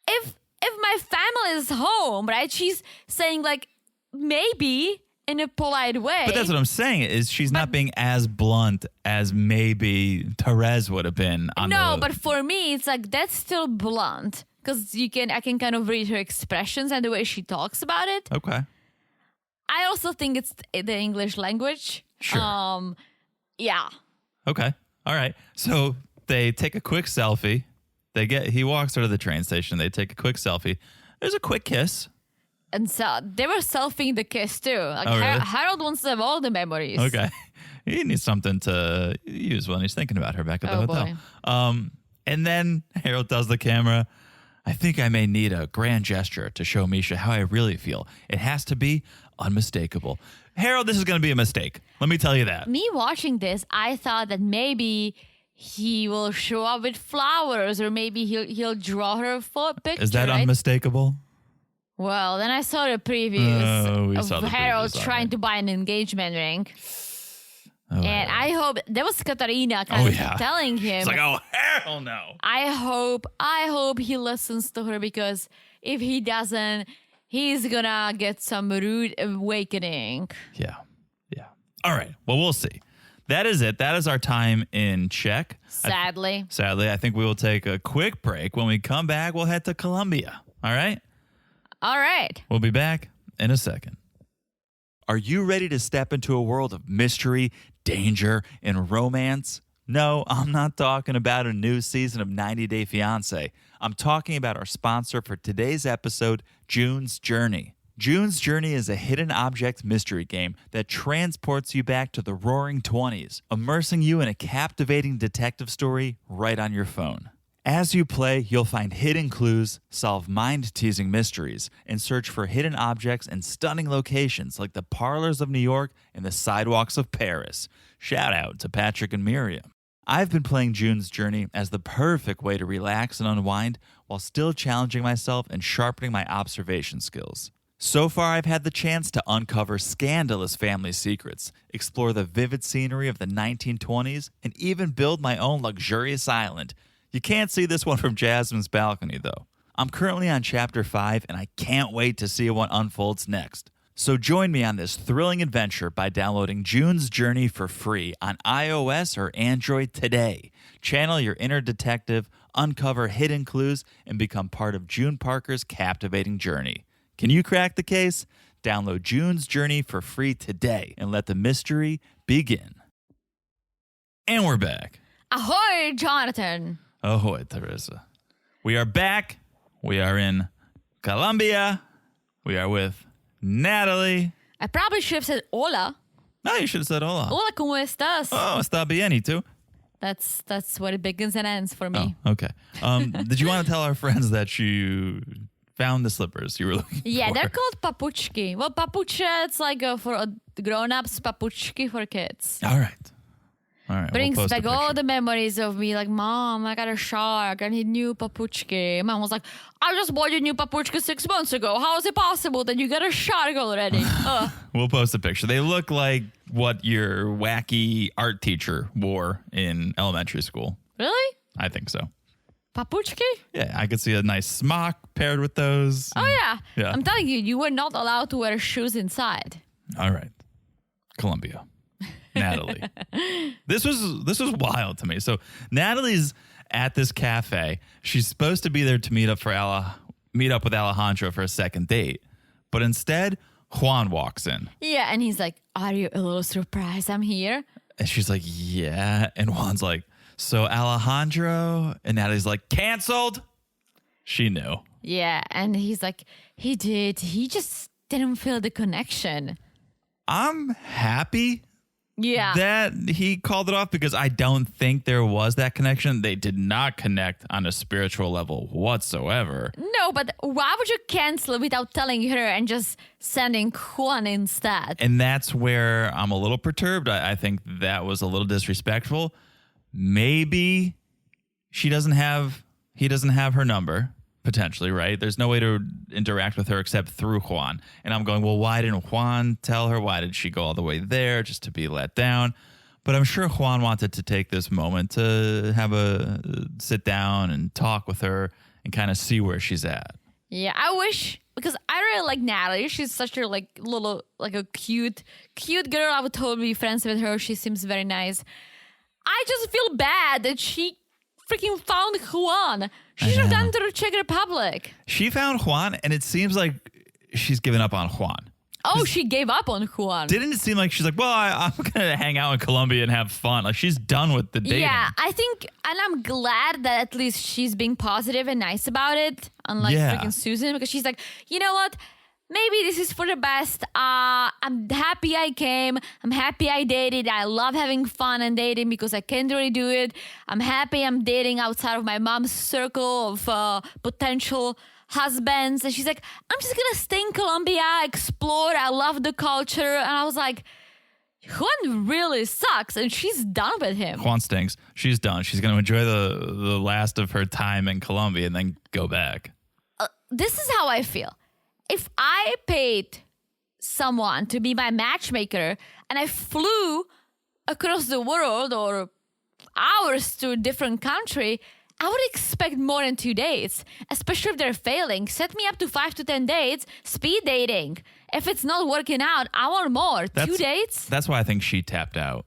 if my family is home, right? She's saying like, maybe in a polite way. But that's what I'm saying, is she's not being as blunt as maybe Therese would have been. But for me, it's like, that's still blunt. Because I can kind of read her expressions and the way she talks about it. Okay. I also think it's the English language. Sure. Yeah. Okay. All right. So they take a quick selfie. He walks her to the train station. They take a quick selfie. There's a quick kiss. And so they were selfieing the kiss too. Like really? Harold wants to have all the memories. Okay. He needs something to use when he's thinking about her back at the hotel. Boy. And then Harold tells the camera, I think I may need a grand gesture to show Misha how I really feel. It has to be unmistakable. Harold, this is going to be a mistake. Let me tell you that. Me watching this, I thought that maybe he will show up with flowers, or maybe he'll draw her a picture. Is that unmistakable? Well, then I saw the previews of Harold trying to buy an engagement ring. And I hope that was Katarina telling him. It's like, oh, hell no. I hope he listens to her, because if he doesn't, he's gonna get some rude awakening. Yeah. All right. Well, we'll see. That is it. That is our time in Czech. Sadly, I think we will take a quick break. When we come back, we'll head to Colombia. All right? All right. We'll be back in a second. Are you ready to step into a world of mystery, danger, and romance? No, I'm not talking about a new season of 90 Day Fiancé. I'm talking about our sponsor for today's episode, June's Journey. June's Journey is a hidden object mystery game that transports you back to the roaring 20s, immersing you in a captivating detective story right on your phone. As you play, you'll find hidden clues, solve mind-teasing mysteries, and search for hidden objects in stunning locations like the parlors of New York and the sidewalks of Paris. Shout out to Patrick and Miriam. I've been playing June's Journey as the perfect way to relax and unwind while still challenging myself and sharpening my observation skills. So far, I've had the chance to uncover scandalous family secrets, explore the vivid scenery of the 1920s, and even build my own luxurious island. You can't see this one from Jasmine's balcony, though. I'm currently on Chapter 5, and I can't wait to see what unfolds next. So join me on this thrilling adventure by downloading June's Journey for free on iOS or Android today. Channel your inner detective, uncover hidden clues, and become part of June Parker's captivating journey. Can you crack the case? Download June's Journey for free today and let the mystery begin. And we're back. Ahoy, Jonathan. Ahoy, Teresa. We are back. We are in Colombia. We are with Nathaly. I probably should have said hola. No, you should have said hola. Hola, ¿cómo estás? Oh, está bien, ¿y tú? That's what it begins and ends for me. Oh, okay. Did you want to tell our friends that you found the slippers you were looking Yeah, for? they're called papuchki. Well, papucha, it's like for grown-ups, papuchki for kids. All right. Brings we'll post a back all picture. the memories of me like, Mom, I got a shark. I need new papuchki. Mom was like, I just bought you new papuchki 6 months ago. How is it possible that you got a shark already? We'll post a picture. They look like what your wacky art teacher wore in elementary school. Really? I think so. Papuchki? Yeah, I could see a nice smock paired with those. Oh, yeah. Yeah. I'm telling you, you were not allowed to wear shoes inside. All right. Colombia. Nathaly. This was wild to me. So Nathalie's at this cafe. She's supposed to be there to meet up with Alejandro for a second date. But instead, Juan walks in. Yeah, and he's like, are you a little surprised I'm here? And she's like, yeah. And Juan's like, so Alejandro? And Natalie's like, canceled? She knew. Yeah, and he's like, he did. He just didn't feel the connection. I'm happy Yeah. that he called it off because I don't think there was that connection. They did not connect on a spiritual level whatsoever. No, but why would you cancel without telling her and just sending Juan instead? And that's where I'm a little perturbed. I think that was a little disrespectful. Maybe he doesn't have her number, potentially, right? There's no way to interact with her except through Juan. And I'm going, well, why didn't Juan tell her? Why did she go all the way there just to be let down? But I'm sure Juan wanted to take this moment to have a sit down and talk with her and kind of see where she's at. Yeah, I wish, because I really like Nathaly. She's such a little a cute girl. I would totally be friends with her. She seems very nice. I just feel bad that she freaking found Juan. She should have done it to the Czech Republic. She found Juan, and it seems like she's given up on Juan. Oh, she gave up on Juan. Didn't it seem like she's like, well, I'm going to hang out in Colombia and have fun? Like, she's done with the dating. Yeah, I think, and I'm glad that at least she's being positive and nice about it, unlike Yeah. freaking Susan, because she's like, you know what? Maybe this is for the best. I'm happy I came. I'm happy I dated. I love having fun and dating because I can't really do it. I'm happy I'm dating outside of my mom's circle of potential husbands. And she's like, I'm just going to stay in Colombia, explore. I love the culture. And I was like, Juan really sucks. And she's done with him. Juan stinks. She's done. She's going to enjoy the last of her time in Colombia and then go back. This is how I feel. If I paid someone to be my matchmaker and I flew across the world or hours to a different country, I would expect more than 2 days, especially if they're failing. Set me up to 5 to 10 dates, speed dating. If it's not working out, I want more. 2 dates? That's why I think she tapped out.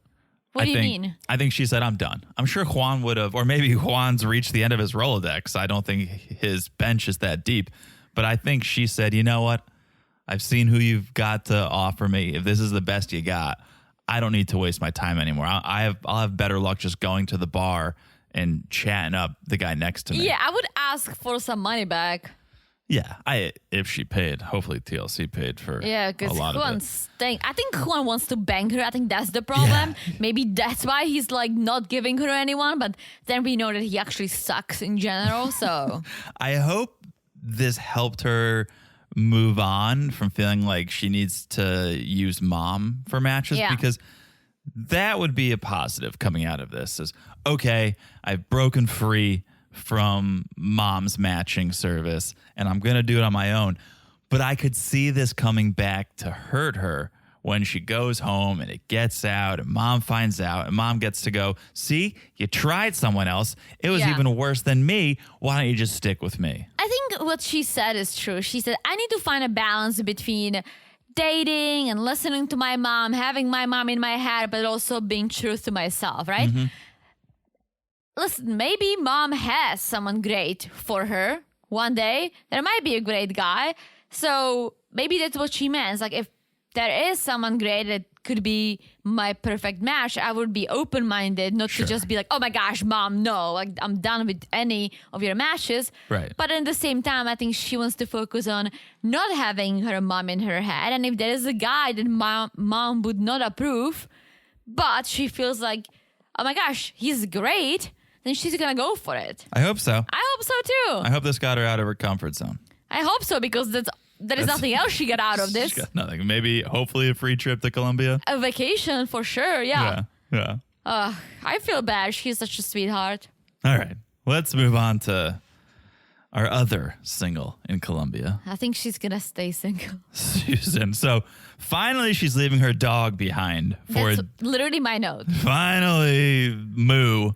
What do you mean? I think she said, I'm done. I'm sure Juan would have, or maybe Juan's reached the end of his Rolodex. I don't think his bench is that deep. But I think she said, you know what? I've seen who you've got to offer me. If this is the best you got, I don't need to waste my time anymore. I'll have better luck just going to the bar and chatting up the guy next to me. Yeah, I would ask for some money back. Yeah, if she paid, hopefully TLC paid for Yeah, because a lot of Juan's it. staying. I think Juan wants to bang her. I think that's the problem. Yeah. Maybe that's why he's like not giving her anyone. But then we know that he actually sucks in general. So I hope this helped her move on from feeling like she needs to use mom for matches, because that would be a positive coming out of this is, okay, I've broken free from mom's matching service and I'm going to do it on my own. But I could see this coming back to hurt her when she goes home and it gets out and mom finds out and mom gets to go, see, you tried someone else. It was even worse than me. Why don't you just stick with me? I think what she said is true. She said, I need to find a balance between dating and listening to my mom, having my mom in my head, but also being true to myself, right? Listen, maybe mom has someone great for her one day. There might be a great guy. So maybe that's what she meant. Like, if there is someone great that could be my perfect match, I would be open-minded, not to just be like, oh my gosh, mom, no, like I'm done with any of your matches. Right. But at the same time, I think she wants to focus on not having her mom in her head. And if there is a guy that mom would not approve, but she feels like, oh my gosh, he's great, then she's gonna go for it. I hope so. I hope so too. I hope this got her out of her comfort zone. I hope so, because there is nothing else she got out of this. She got nothing. Maybe, hopefully, a free trip to Colombia. A vacation for sure, yeah. Yeah. I feel bad. She's such a sweetheart. All right. Let's move on to our other single in Colombia, I think she's gonna stay single. Susan. So finally, she's leaving her dog behind. That's literally my note. Finally, Moo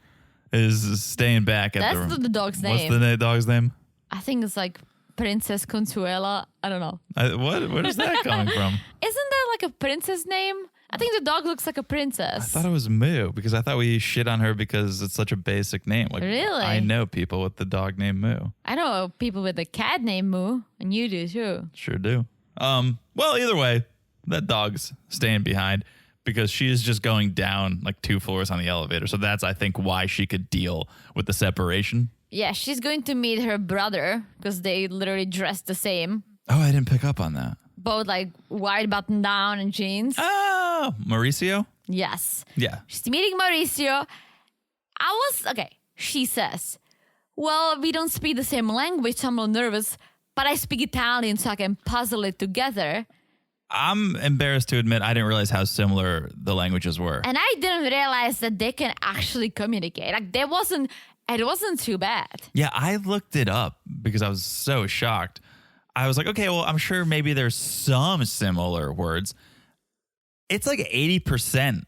is staying back at That's the dog's name. What's the dog's name? I think it's like Princess Consuela. I don't know. Where is that coming from? Isn't that like a princess name? I think the dog looks like a princess. I thought it was Moo because I thought we shit on her because it's such a basic name. Like, really? I know people with the dog named Moo. I know people with a cat named Moo, and you do too. Sure do. Well, either way, that dog's staying behind because she is just going down like 2 floors on the elevator. So that's, I think, why she could deal with the separation. Yeah, she's going to meet her brother because they literally dress the same. Oh, I didn't pick up on that. Both like white button down and jeans. Oh, Mauricio? Yes. Yeah. She's meeting Mauricio. She says, well, we don't speak the same language, so I'm a little nervous, but I speak Italian so I can puzzle it together. I'm embarrassed to admit I didn't realize how similar the languages were. And I didn't realize that they can actually communicate. Like, it wasn't too bad. Yeah, I looked it up because I was so shocked. I was like, okay, well, I'm sure maybe there's some similar words. It's like 80%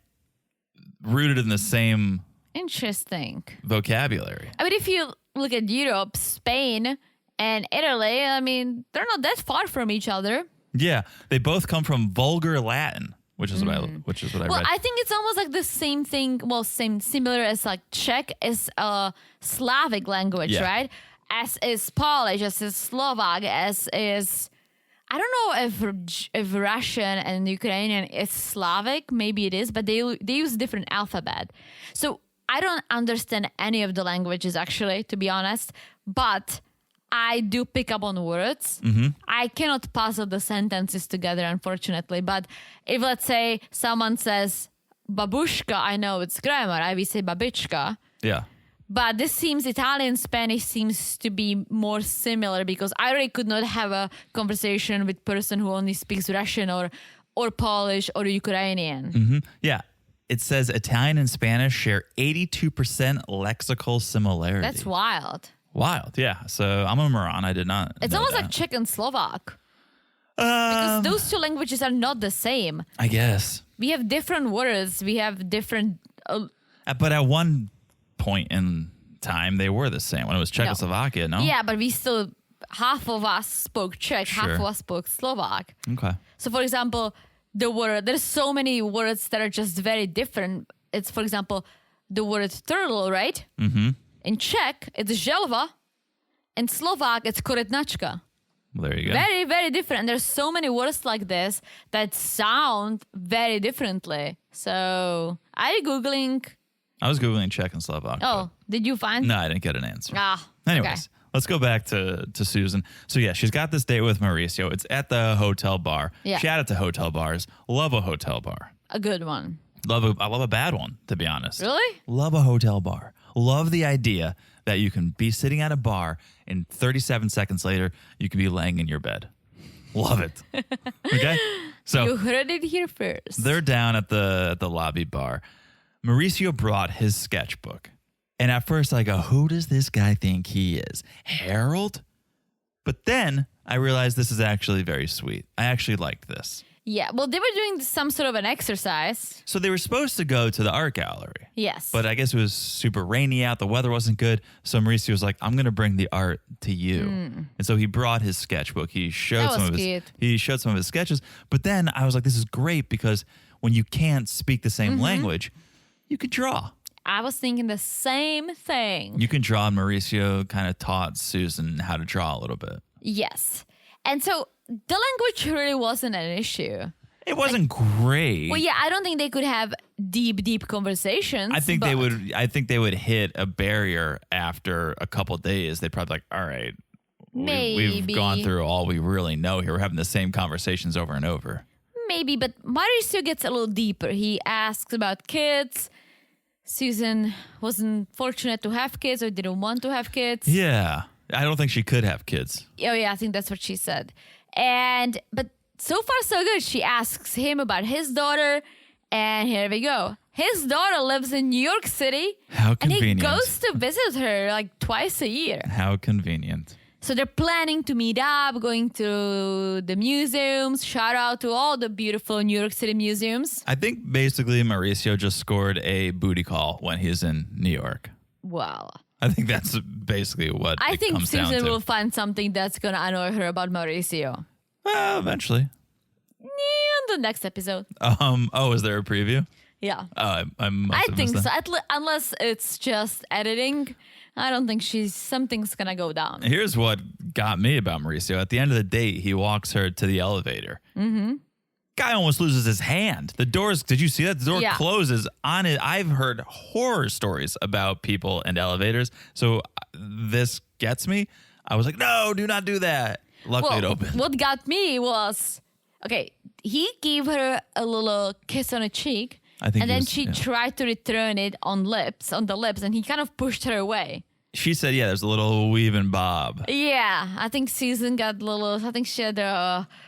rooted in the same Interesting vocabulary. I mean, if you look at Europe, Spain and Italy, I mean, they're not that far from each other. Yeah, they both come from Vulgar Latin, which is what I read. Well, I think it's almost like the same thing. Well, similar as like Czech is a Slavic language, right? As is Polish, as is Slovak, as is, I don't know if Russian and Ukrainian is Slavic. Maybe it is, but they use different alphabet. So I don't understand any of the languages actually, to be honest. But I do pick up on words. I cannot puzzle the sentences together, unfortunately. But if, let's say, someone says babushka, I know it's grammar. We say babichka. Yeah. But this seems, Italian Spanish seems to be more similar because I really could not have a conversation with person who only speaks Russian or Polish or Ukrainian. Yeah. It says Italian and Spanish share 82% lexical similarity. That's wild. Wild, yeah. So I'm a moron. I did not. It's know almost that. like Czech and Slovak. Because those two languages are not the same. I guess. We have different words. We have different... But at one point in time, they were the same when it was Czechoslovakia, no? Yeah, but we still... Half of us spoke Czech, half of us spoke Slovak. Okay. So, for example, there's so many words that are just very different. It's, for example, the word turtle, right? Mm-hmm. In Czech, it's želva. In Slovak, it's koretnačka. Well, there you go. Very, very different. And there's so many words like this that sound very differently. So, are you Googling? I was Googling Czech and Slovak. Oh, did you find? No, I didn't get an answer. okay. Anyways, let's go back to Susan. So, yeah, she's got this date with Mauricio. It's at the hotel bar. Yeah. Shout out to hotel bars. Love a hotel bar. A good one. I love a bad one, to be honest. Really? Love a hotel bar. Love the idea that you can be sitting at a bar and 37 seconds later, you can be laying in your bed. Love it. Okay? So You heard it here first. they're down at the lobby bar. Mauricio brought his sketchbook. And at first I go, who does this guy think he is? Harold? But then I realized this is actually very sweet. I actually liked this. Yeah, well, they were doing some sort of an exercise. So they were supposed to go to the art gallery. Yes. But I guess it was super rainy out. The weather wasn't good. So Mauricio was like, I'm going to bring the art to you. And so he brought his sketchbook. He showed some of his sketches. But then I was like, this is great because when you can't speak the same language, you could draw. I was thinking the same thing. You can draw, and Mauricio kind of taught Susan how to draw a little bit. Yes. And so the language really wasn't an issue. It wasn't great. Well, yeah, I don't think they could have deep conversations. I think they would hit a barrier after a couple of days. They'd probably like, all right, we've gone through all we really know here. We're having the same conversations over and over. Maybe, but Mauricio gets a little deeper. He asks about kids. Susan wasn't fortunate to have kids or didn't want to have kids. Yeah. I don't think she could have kids. Oh, yeah, I think that's what she said. But so far, so good. She asks him about his daughter, and here we go. His daughter lives in New York City. How convenient. And he goes to visit her like twice a year. How convenient. So they're planning to meet up, going to the museums. Shout out to all the beautiful New York City museums. I think basically Mauricio just scored a booty call when he's in New York. Wow. I think that's basically what I it think comes down Susan to. will find something that's going to annoy her about Mauricio. Well, eventually. Yeah, on the next episode. Oh, is there a preview? Yeah. Oh, I must have think missed so. that. Unless it's just editing, I don't think something's going to go down. Here's what got me about Mauricio. At the end of the date, he walks her to the elevator. Guy almost loses his hand. The doors, did you see that? The door closes on it. I've heard horror stories about people and elevators. So this gets me. I was like, no, do not do that. Luckily it opened. What got me was, okay, he gave her a little kiss on the cheek. And then she tried to return it on the lips, and he kind of pushed her away. She said, yeah, there's a little weave and bob. Yeah, I think Susan got I think she had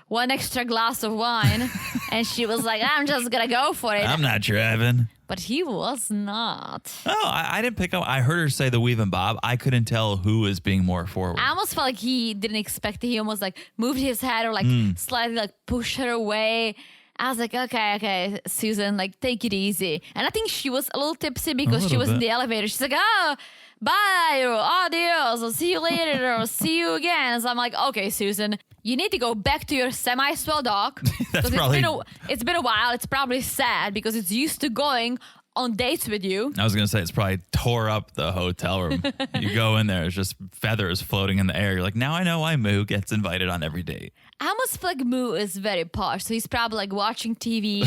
one extra glass of wine, and she was like, I'm just going to go for it. I'm not driving. But he was not. Oh, I didn't pick up. I heard her say the weave and bob. I couldn't tell who was being more forward. I almost felt like he didn't expect it. He almost like moved his head or like slightly like pushed her away. I was like, okay, Susan, like, take it easy. And I think she was a little tipsy because she was in the elevator. She's like, oh, bye, or adios, I'll see you later, or see you again. So I'm like, okay, Susan, you need to go back to your semi-swell dog. That's probably... It's been a while. It's probably sad because it's used to going on dates with you. I was going to say, it's probably tore up the hotel room. You go in there, it's just feathers floating in the air. You're like, now I know why Moo gets invited on every date. I almost feel like Moo is very posh. So he's probably like watching TV,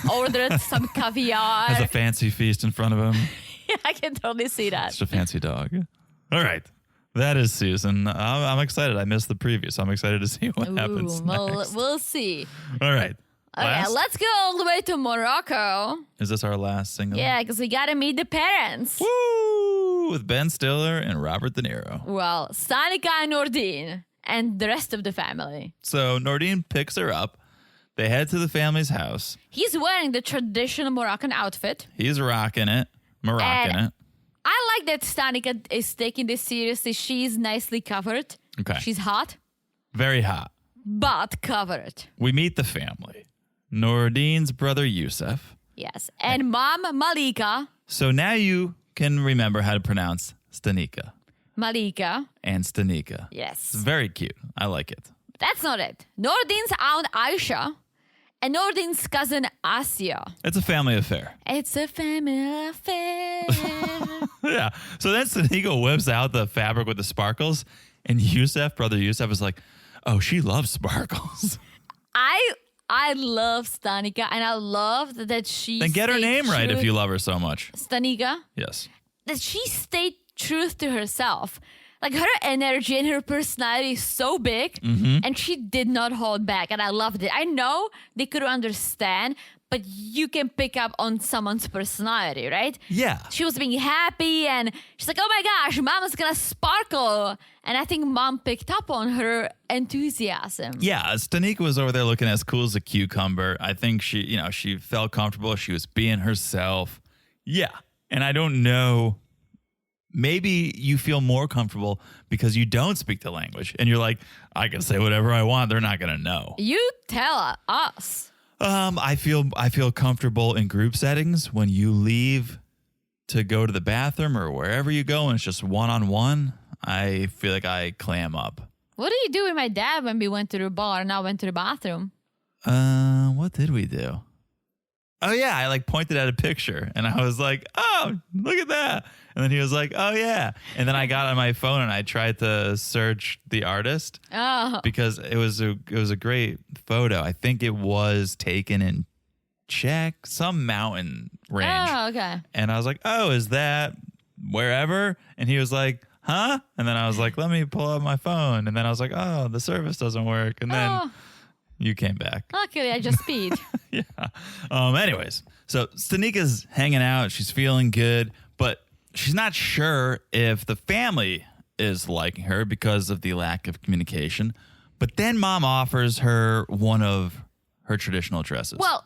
ordered some caviar. Has a fancy feast in front of him. Yeah, I can totally see that. It's a fancy dog. All right. That is Susan. I'm excited. I missed the preview, so I'm excited to see what happens next. We'll see. All right. Okay, let's go all the way to Morocco. Is this our last single? Yeah, because we got to meet the parents. Woo! With Ben Stiller and Robert De Niro. Well, Stanika and Noureddine and the rest of the family. So Noureddine picks her up. They head to the family's house. He's wearing the traditional Moroccan outfit. He's rocking it. I like that Stanika is taking this seriously. She's nicely covered. Okay. She's hot. Very hot. But covered. We meet the family. Noureddine's brother, Youssef. Yes. And mom, Malika. So now you can remember how to pronounce Stanika. Malika. And Stanika. Yes. It's very cute. I like it. That's not it. Noureddine's aunt, Aisha. And Noureddine's cousin, Asya. It's a family affair. It's a family affair. Yeah. So then Stanika whips out the fabric with the sparkles. And brother Youssef is like, oh, she loves sparkles. I love Stanika, and I love that she Then get her name right if you love her so much. Stanika? Yes. That she stayed true to herself. Like, her energy and her personality is so big, and she did not hold back, and I loved it. I know they could understand, but you can pick up on someone's personality, right? Yeah. She was being happy, and she's like, oh my gosh, mom is gonna sparkle. And I think mom picked up on her enthusiasm. Yeah, Stanika was over there looking as cool as a cucumber. I think she felt comfortable. She was being herself. Yeah. And I don't know maybe you feel more comfortable because you don't speak the language and you're like, I can say whatever I want. They're not going to know. You tell us. I feel comfortable in group settings when you leave to go to the bathroom or wherever you go and it's just one-on-one. I feel like I clam up. What did you do with my dad when we went to the bar and I went to the bathroom? What did we do? Oh, yeah. I like pointed at a picture and I was like, oh, look at that. And then he was like, oh, yeah. And then I got on my phone and I tried to search the artist because it was a great photo. I think it was taken in Czech, some mountain range. Oh, okay. And I was like, oh, is that wherever? And he was like, huh? And then I was like, let me pull up my phone. And then I was like, oh, the service doesn't work. And then you came back. Luckily, I just peed. Yeah. Anyways, so Stanika's hanging out. She's feeling good, but she's not sure if the family is liking her because of the lack of communication. But then mom offers her one of her traditional dresses. Well,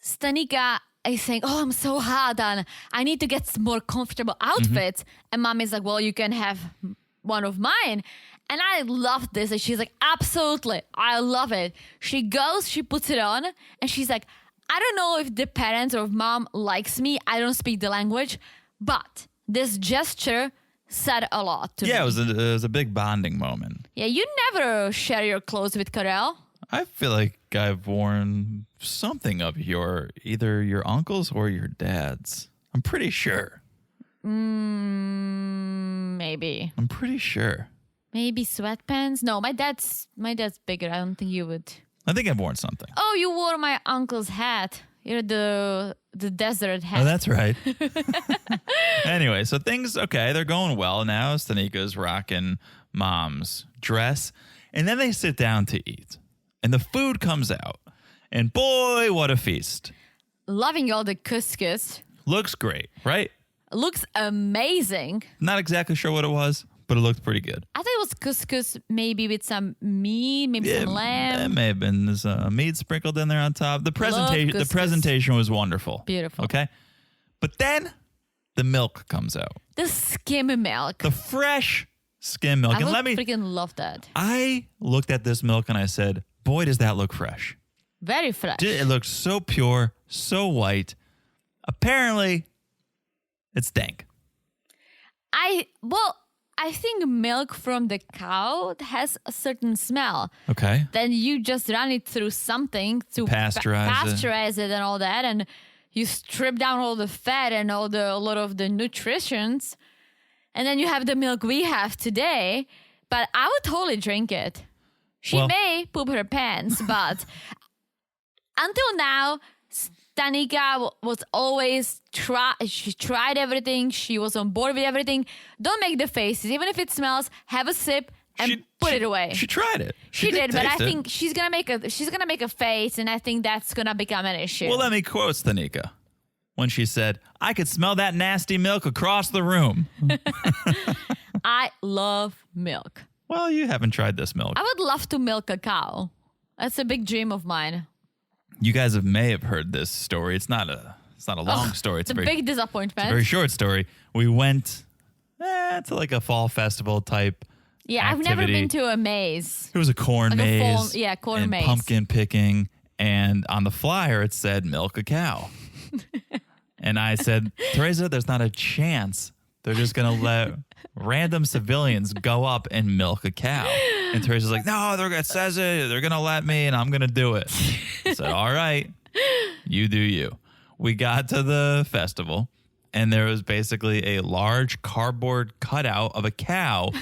Stanika is saying, oh, I'm so hot and I need to get some more comfortable outfits. And mom is like, well, you can have one of mine. And I love this. And she's like, absolutely. I love it. She goes, she puts it on and she's like, I don't know if the parents or mom likes me. I don't speak the language, but this gesture said a lot to me. Yeah, it was a big bonding moment. Yeah, you never share your clothes with Karel. I feel like I've worn something of either your uncle's or your dad's. I'm pretty sure. Maybe. I'm pretty sure. Maybe sweatpants? No, my dad's bigger. I don't think you would. I think I've worn something. Oh, you wore my uncle's hat. You're the desert hat. Oh, that's right. Anyway, so things, okay, they're going well now. Stanika's rocking mom's dress. And then they sit down to eat. And the food comes out. And boy, what a feast. Loving all the couscous. Looks great, right? Looks amazing. Not exactly sure what it was, but it looked pretty good. I thought it was couscous maybe with some meat, maybe some lamb. It may have been there's meat sprinkled in there on top. The presentation was wonderful. Beautiful. Okay. But then the milk comes out. The skim milk. The fresh skim milk. I would freaking love that. I looked at this milk and I said, boy, does that look fresh. Very fresh. It looks so pure, so white. Apparently, it stank. I think milk from the cow has a certain smell. Okay. Then you just run it through something to pasteurize it and all that, and you strip down all the fat and a lot of the nutritions, and then you have the milk we have today. But I would totally drink it. She may poop her pants, but until now, Stanika was always she tried everything. She was on board with everything. Don't make the faces. Even if it smells, have a sip and put it away. She tried it. She did, but I think she's gonna make a face, and I think that's gonna become an issue. Well, let me quote Stanika when she said, "I could smell that nasty milk across the room." I love milk. Well, you haven't tried this milk. I would love to milk a cow. That's a big dream of mine. You guys may have heard this story. It's not a long story. It's a big disappointment. It's a very short story. We went to like a fall festival type. Yeah, activity. I've never been to a maze. It was a corn maze. Corn and maze. Pumpkin picking. And on the flyer, it said milk a cow. And I said, Teresa, there's not a chance they're just going to let random civilians go up and milk a cow. And Teresa's like, no, it says it. They're going to let me and I'm going to do it. I said, all right, you do you. We got to the festival and there was basically a large cardboard cutout of a cow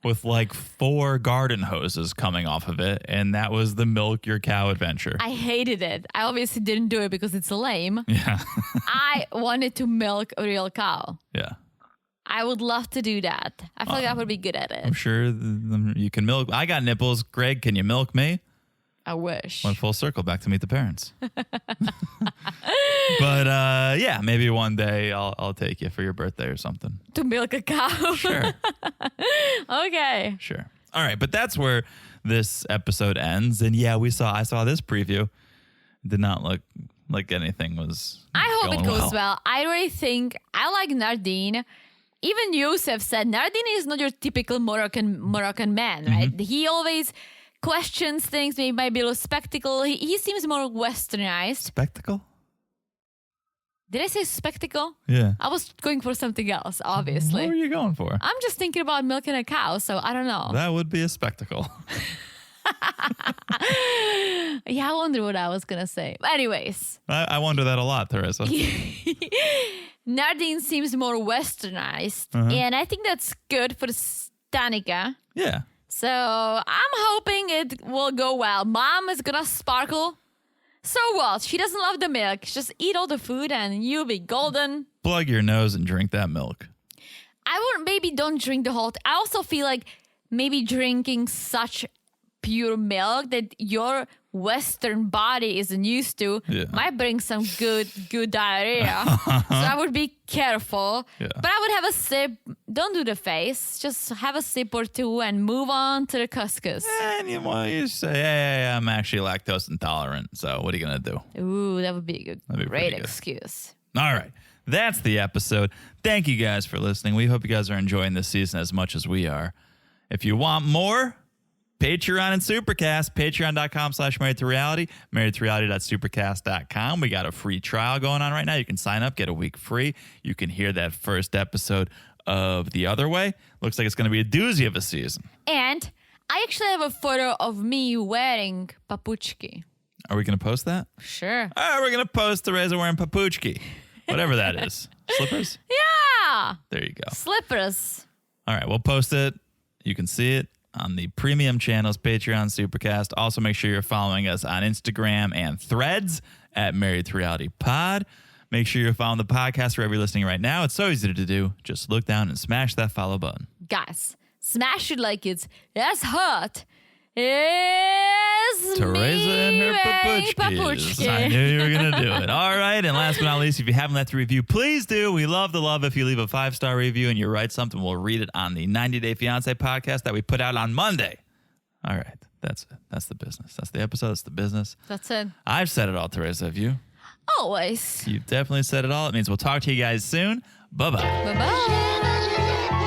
with like 4 garden hoses coming off of it. And that was the milk your cow adventure. I hated it. I obviously didn't do it because it's lame. Yeah. I wanted to milk a real cow. Yeah. I would love to do that. I feel like I would be good at it. I'm sure you can milk. I got nipples. Greg, can you milk me? I wish. Went full circle back to meet the parents. But yeah, maybe one day I'll take you for your birthday or something. To milk a cow? Sure. Okay. Sure. All right, but that's where this episode ends. And yeah, I saw this preview. Did not look like anything was I hope it goes well. I really think I like Noureddine. even Yusuf said Noureddine is not your typical Moroccan man, right? He always questions things, maybe might be a little spectacle. He seems more westernized. Spectacle? Did I say spectacle? Yeah. I was going for something else, obviously. What were you going for? I'm just thinking about milking a cow, so I don't know. That would be a spectacle. Yeah, I wonder what I was going to say. But anyways. I wonder that a lot, Teresa. Noureddine seems more westernized, and I think that's good for Stanika. Yeah. So I'm hoping it will go well. Mom is going to sparkle. So what? She doesn't love the milk. Just eat all the food and you'll be golden. Plug your nose and drink that milk. I would maybe don't drink the whole I also feel like maybe drinking such pure milk that your Western body isn't used to might bring some good diarrhea. So I would be careful. Yeah. But I would have a sip. Don't do the face. Just have a sip or two and move on to the couscous. And you say, hey, I'm actually lactose intolerant. So what are you going to do? Ooh, that would be a great good. excuse. All right. That's the episode. Thank you guys for listening. We hope you guys are enjoying this season as much as we are. If you want more, Patreon and Supercast, patreon.com/marriedtoreality, marriedtoreality.supercast.com. We got a free trial going on right now. You can sign up, get a week free. You can hear that first episode of The Other Way. Looks like it's going to be a doozy of a season. And I actually have a photo of me wearing papuchki. Are we going to post that? Sure. All right, we're going to post Teresa wearing papuchki. Whatever that is. Slippers? Yeah. There you go. Slippers. All right, we'll post it. You can see it on the premium channels, Patreon, Supercast. Also, make sure you're following us on Instagram and Threads at Married to Reality Pod. Make sure you're following the podcast wherever you're listening right now. It's so easy to do. Just look down and smash that follow button. Guys, smash it like it's as hot as Teresa me and her papuchkis. I knew you were going to do it. All right. And last but not least, if you haven't left a review, please do. We love the love. If you leave a 5-star review and you write something, we'll read it on the 90 Day Fiancé podcast that we put out on Monday. All right. That's it. That's the business. That's the episode. That's the business. That's it. I've said it all, Teresa. Have you? Always. You've definitely said it all. It means we'll talk to you guys soon. Bye-bye. Bye-bye.